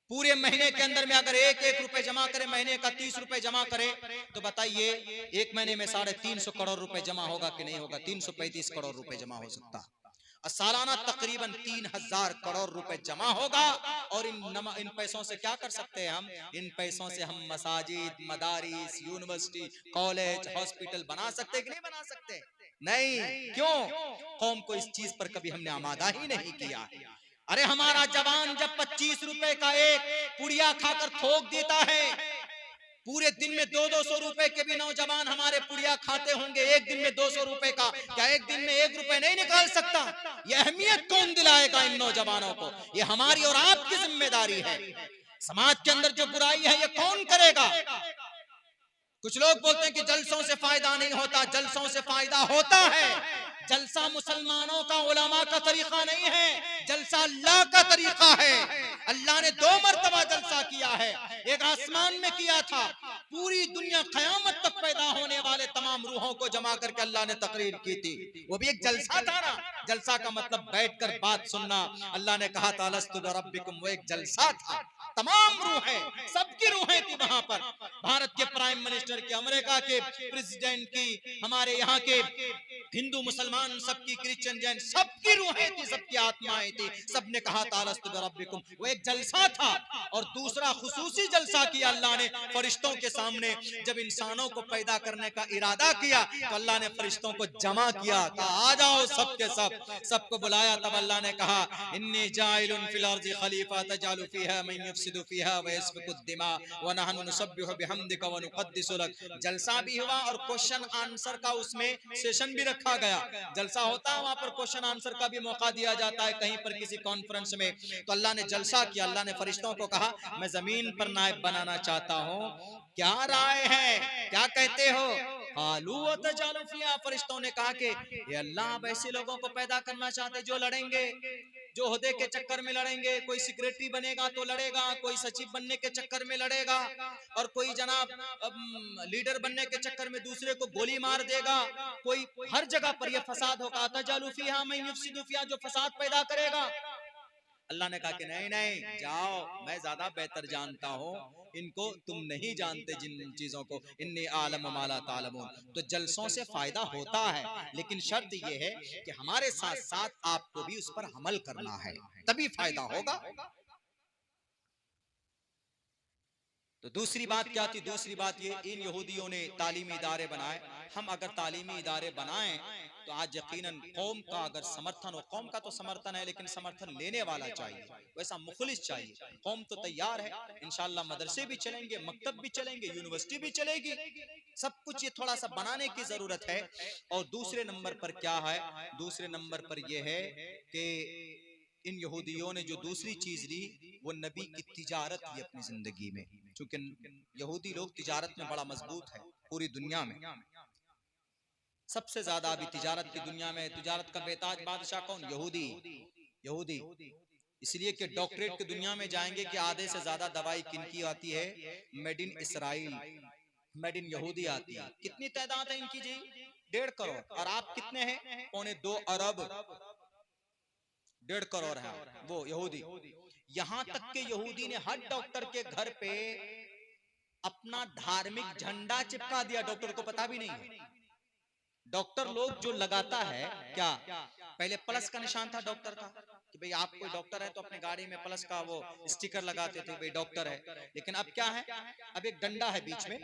पूरे महीने के अंदर में अगर 1 रुपए जमा करे, महीने का 30 रुपए जमा करे, तो बताइए एक महीने में 350 करोड़ रुपए जमा होगा कि नहीं होगा? 335 करोड़ रुपए जमा हो सकता है। और सालाना तकरीबन 3,000 करोड़ रुपए जमा होगा। और इन पैसों से क्या कर सकते हैं हम? इन पैसों से हम मसाजिद, मदारिस, यूनिवर्सिटी, कॉलेज, हॉस्पिटल बना सकते कि नहीं बना सकते? नहीं। क्यों? कौम को इस चीज पर कभी हमने आमादा ही नहीं किया। अरे हमारा जवान जब 25 रुपए का एक पुड़िया खाकर थोक देता है, पूरे दिन में 200 रुपए के भी नौजवान हमारे पुड़िया खाते होंगे, एक दिन में 200 रुपए का, क्या एक दिन में 1 रुपए नहीं निकाल सकता? ये अहमियत कौन दिलाएगा इन नौजवानों को? ये हमारी और आपकी जिम्मेदारी है। समाज के अंदर जो बुराई है ये कौन करेगा? कुछ लोग बोलते हैं कि जलसों से फायदा नहीं होता, जलसों से फायदा होता है। जलसा मुसलमानों का, उलमा का तरीका नहीं है, जलसा अल्लाह का तरीका है। अल्लाह ने 2 मरतबा जलसा किया है। एक आसमान में किया था, पूरी दुनिया क़यामत तक पैदा होने वाले तमाम रूहों को जमा करके अल्लाह ने तकरीर की थी, वो भी एक जलसा था ना। जलसा का मतलब बैठकर बात सुनना। अल्लाह ने कहा था अलस्तु बिरब्बिकुम, वो एक जलसा था। तमाम रूहें, सबकी रूहें थी वहां पर। भारत के प्राइम मिनिस्टर की, अमेरिका के प्रेसिडेंट की, हमारे यहाँ के हिंदू मुसलमान सबकी, क्रिश्चियन जैन सबकी रूहें थी, सबकी आत्माएं थी। सबने कहा था अलस्तु बिरब्बिकुम, वो एक जलसा था। और दूसरा खुसूसी जलसा किया अल्लाह ने फरिश्तों के सामने जब इंसानों को पैदा करने का इरादा किया तो अल्लाह ने फरिश्तों को जमा किया, कहा आ जाओ सबके सब, सबको बुलाया। तब अल्लाह ने कहा इन्नी जाइलुन फिल अर्ज़ि खलीफा तजालु फीहा मन युफ्सिदु फीहा व यस्फिकु दिमा व नहनु नुसब्बिहु बिहम्दिका व नुक़द्दिसु लक। जलसा भी हुआ और क्वेश्चन आंसर का उसमें सेशन भी रखा गया। जलसा होता है वहां पर क्वेश्चन आंसर का भी मौका दिया जाता है कहीं पर किसी कॉन्फ्रेंस में। तो अल्लाह ने जलसा किया, अल्लाह ने फरिश्तों को कहा मैं जमीन पर नायब बनाना चाहता हूँ, क्या राय है, क्या कहते हो? आलू फिया, फरिश्तों ने कहा कि ये अल्लाह आप ऐसे लोगों को पैदा करना चाहते जो लड़ेंगे, जो ओहदे के चक्कर में लड़ेंगे। कोई सेक्रेटरी बनेगा तो लड़ेगा, कोई सचिव बनने के चक्कर में लड़ेगा, और कोई जनाब लीडर बनने के चक्कर में दूसरे को गोली मार देगा। कोई हर जगह पर यह फसाद होगा, तजालु फीहा मन युफ्सिदु फीहा, जो फसाद पैदा करेगा। अल्लाह ने कहा कि नहीं नहीं जाओ, मैं ज्यादा बेहतर जानता हूँ, इनको तुम नहीं जानते जिन चीजों को, इन्नी आलम माला तालमून। तो जलसों से फायदा होता है, लेकिन शर्त यह है कि हमारे साथ साथ आपको भी उस पर अमल करना है, तभी फायदा होगा। तो दूसरी बात क्या थी? दूसरी बात ये, इन यहूदियों ने तालीमी इदारे बनाए। हम अगर तालीमी इदारे बनाएं तो आज यकीनन कौम का अगर समर्थन हो, कौम का तो समर्थन है लेकिन समर्थन लेने वाला चाहिए, वैसा मुखलिस चाहिए। कौम तो तैयार है, इंशाअल्लाह मदरसे भी चलेंगे, मकतब भी चलेंगे, यूनिवर्सिटी भी चलेगी, सब कुछ ये थोड़ा सा बनाने की जरूरत है। और दूसरे नंबर पर क्या है? दूसरे नंबर पर यह है कि इन यहूदियों ने जो दूसरी चीज ली वो नबी की तिजारत ली अपनी जिंदगी में। चूंकि यहूदी लोग तिजारत में बड़ा मजबूत है, पूरी दुनिया में सबसे ज्यादा अभी तिजारत की दुनिया में, तिजारत का बेताज बादशाह कौन? यहूदी। यहूदी इसलिए कि डॉक्टरेट की दुनिया में जाएंगे कि आधे से ज्यादा दवाई किनकी आती है? Made in Israel, made in यहूदी आती है। कितनी तादाद है इनकी जी? 1.5 करोड़। और आप कितने हैं? 2.25 अरब, 1.5 करोड़ है वो यहूदी। यहां तक के यहूदी ने हर डॉक्टर के घर पे अपना धार्मिक झंडा चिपका दिया, डॉक्टर को पता भी नहीं है। डॉक्टर लोग जो लगाता है क्या, पहले प्लस का निशान था डॉक्टर का कि भाई आप कोई डॉक्टर है तो अपनी गाड़ी में प्लस का वो स्टिकर लगाते थे, भाई डॉक्टर है। लेकिन अब क्या है? अब एक डंडा है बीच में,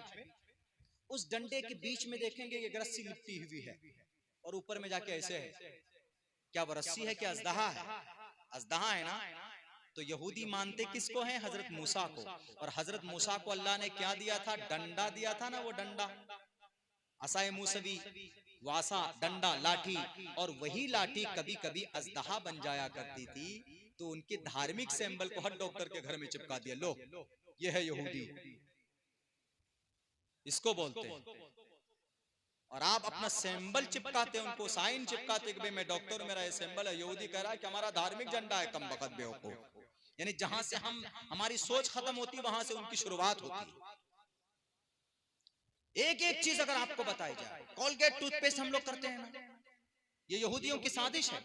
उस डंडे के बीच में देखेंगे ये रस्सी लिपटी हुई है और ऊपर में जाके ऐसे है। क्या वो रस्सी है? क्या अजदहा है? अजदहा है ना। तो यहूदी मानते किसको है? हजरत मूसा को। और हजरत मूसा को अल्लाह ने क्या दिया था? डंडा दिया था ना, वो डंडा असाए मूसवी, वासा डंडा लाठी। और वही लाठी कभी कभी अजदहा बन जाया करती थी, तो उनके धार्मिक सिंबल को हर डॉक्टर के घर में चिपका दिया। लो ये है यहूदी, इसको बोलते हैं। और आप अपना सिंबल चिपकाते, उनको साइन चिपकाते कि भाई मैं डॉक्टर, मेरा ये सिंबल है। यहूदी कह रहा है कि हमारा धार्मिक झंडा है, कम बखत बेवकूफ। यानी जहां से हम हमारी सोच खत्म होती है वहां से उनकी शुरुआत होती है। एक एक चीज अगर आपको बताई जाए, कोलगेट टूथपेस्ट हम लोग करते हैं ना, ये यहूदियों की साजिश है।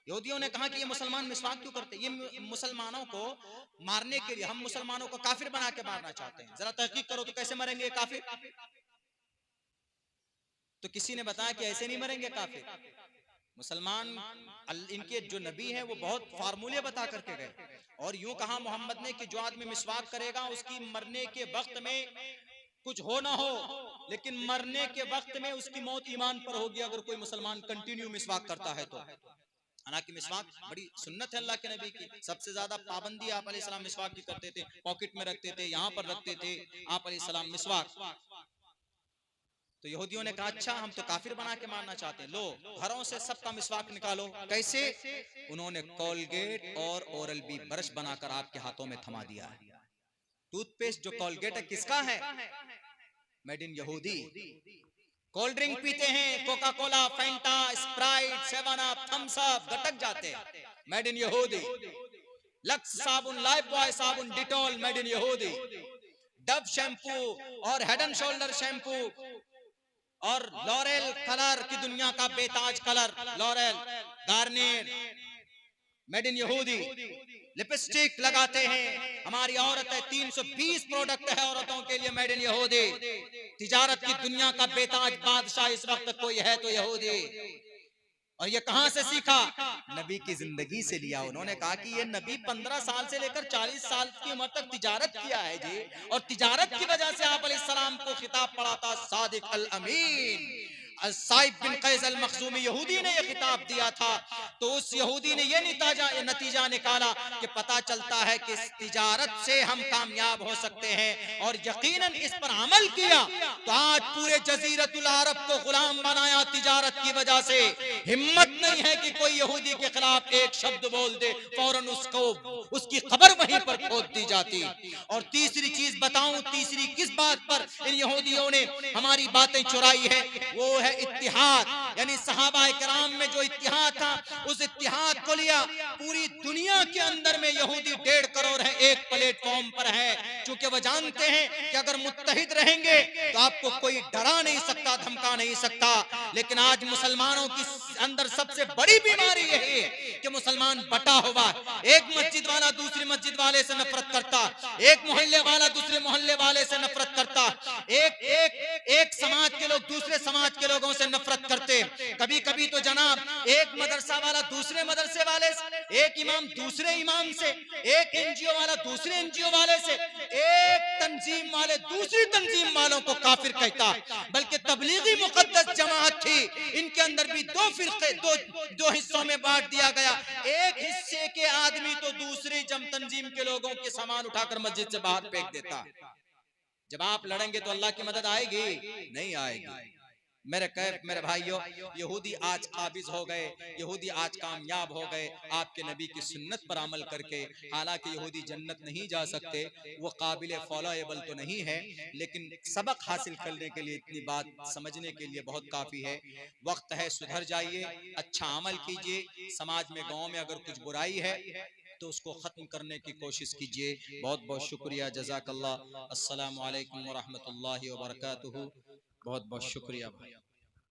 यहूदियों ने कहा कि ये मुसलमान मिसवाक क्यों करते? ये मुसलमानों को मारने के लिए, हम मुसलमानों को काफिर बना के मारना चाहते हैं। जरा तहकीक करो तो कैसे मरेंगे ये काफिर? तो किसी ने बताया कि ऐसे नहीं मरेंगे काफिर। मुसलमान इनके जो नबी हैं वो बहुत फार्मूले बता करके गए, और यूं कहा मोहम्मद ने कि जो आदमी मिसवाक करेगा उसकी मरने के वक्त में कुछ हो ना हो, लेकिन मरने के वक्त में उसकी मौत ईमान पर होगी अगर कोई मुसलमान कंटिन्यू मिसवाक करता है तो। हालांकि मिसवाक बड़ी सुन्नत है अल्लाह के नबी की, सबसे ज्यादा पाबंदी आप अलैहिस्सलाम मिसवाक की करते थे, पॉकेट में रखते थे, यहाँ पर रखते थे आप अलैहिस्सलाम मिसवाक। तो यहूदियों ने कहा अच्छा हम तो काफिर बना के मारना चाहते हैं, लो घरों से सबका मिसवाक निकालो। कैसे? उन्होंने कोलगेट और ओरल बी ब्रश बनाकर आपके हाथों में थमा दिया है। टूथपेस्ट जो कोलगेट है किसका है? मेड इन यहूदी। कोल्ड ड्रिंक पीते हैं, Coca Cola, Fanta, Sprite, Seven Up, Thums Up, गटक जाते हैं, मेड इन यहूदी। लक्स साबुन, लाइफ बॉय साबुन, डिटॉल, मेड इन यहूदी। डव शैम्पू और हेड एंड शोल्डर शैम्पू और लॉरेल कलर की दुनिया का बेताज colour, L'Oreal, Garnier, made in यहूदी। लिपस्टिक लगाते हैं हमारी औरतें, 320 प्रोडक्ट है औरतों के लिए, मेड इन यहूदी। तिजारत की दुनिया का बेताज बादशाह इस वक्त कोई है तो यहूदी। और ये कहां से सीखा? नबी की जिंदगी से लिया। उन्होंने कहा कि ये नबी 15 साल से लेकर 40 साल की उम्र तक तिजारत किया है जी, और तिजारत की वजह से आप अलैहिस्सलाम को खिताब पड़ा था सादिक अल अमीन। साइब बिन कैस अल मखजूमी यहूदी ने यह खिताब दिया था, तो उस यहूदी ने यह नतीजा निकाला कि पता चलता है कि इस तिजारत से हम कामयाब हो सकते हैं, और यकीनन इस पर अमल किया तो आज पूरे जजीरतुल अरब को गुलाम बनाया तिजारत की वजह से। हिम्मत नहीं है कि कोई यहूदी के खिलाफ एक शब्द बोल दे, फौरन उसको उसकी खबर वहीं पर खोद दी जाती। और तीसरी चीज बताऊं, तीसरी किस बात पर इन यहूदियों ने हमारी बातें चुराई है, वो है इत्तिहाद। यानी सहाबा किराम में जो इत्तिहाद था, उस इत्तिहाद को लिया। पूरी दुनिया के अंदर में यहूदी 1.5 करोड़ है, एक प्लेटफॉर्म पर है, क्योंकि वो जानते हैं कि अगर मुत्तहिद रहेंगे तो आपको कोई डरा नहीं सकता, धमका नहीं सकता। लेकिन आज मुसलमानों की अंदर सबसे बड़ी बीमारी यही है कि मुसलमान बटा हुआ है। एक मस्जिद वाला दूसरी मस्जिद वाले से नफरत करता, एक मोहल्ले वाला दूसरे मोहल्ले वाले से नफरत करता, एक समाज के लोग दूसरे समाज के लोगों से नफरत करते। कभी कभी तो जनाब एक मदरसा वाला दूसरे मदरसे वाले से, एक इमाम दूसरे इमाम से, एक एनजीओ वाला दूसरे एनजीओ वाले से, एक तंजीम वाले दूसरी तंजीम वालों को काफिर कहता। बल्कि तबलीगी मुकद्दस जमात थी, इनके अंदर भी दो फिरके, दो हिस्सों में बांट दिया गया। एक हिस्से के आदमी तो दूसरी तंजीम के लोगों के सामान उठाकर मस्जिद से बाहर फेंक देता। जब आप लड़ेंगे तो अल्लाह की मदद आएगी? नहीं आएगी। मेरे भाइयों, यहूदी आज काबिज हो गए, यहूदी आज कामयाब हो गए आपके नबी की सुन्नत पर अमल करके। हालांकि यहूदी जन्नत नहीं जा सकते, वो काबिल फॉलोएबल तो नहीं है, लेकिन सबक हासिल करने के लिए, इतनी बात समझने के लिए बहुत काफी है। वक्त है, सुधर जाइए, अच्छा अमल कीजिए। समाज में, गांव में अगर कुछ बुराई है तो उसको खत्म करने की कोशिश कीजिए। बहुत बहुत शुक्रिया, जज़ाकल्लाह। अस्सलामु अलैकुम व रहमतुल्लाहि व बरकातुहू। बहुत बहुत शुक्रिया भाई।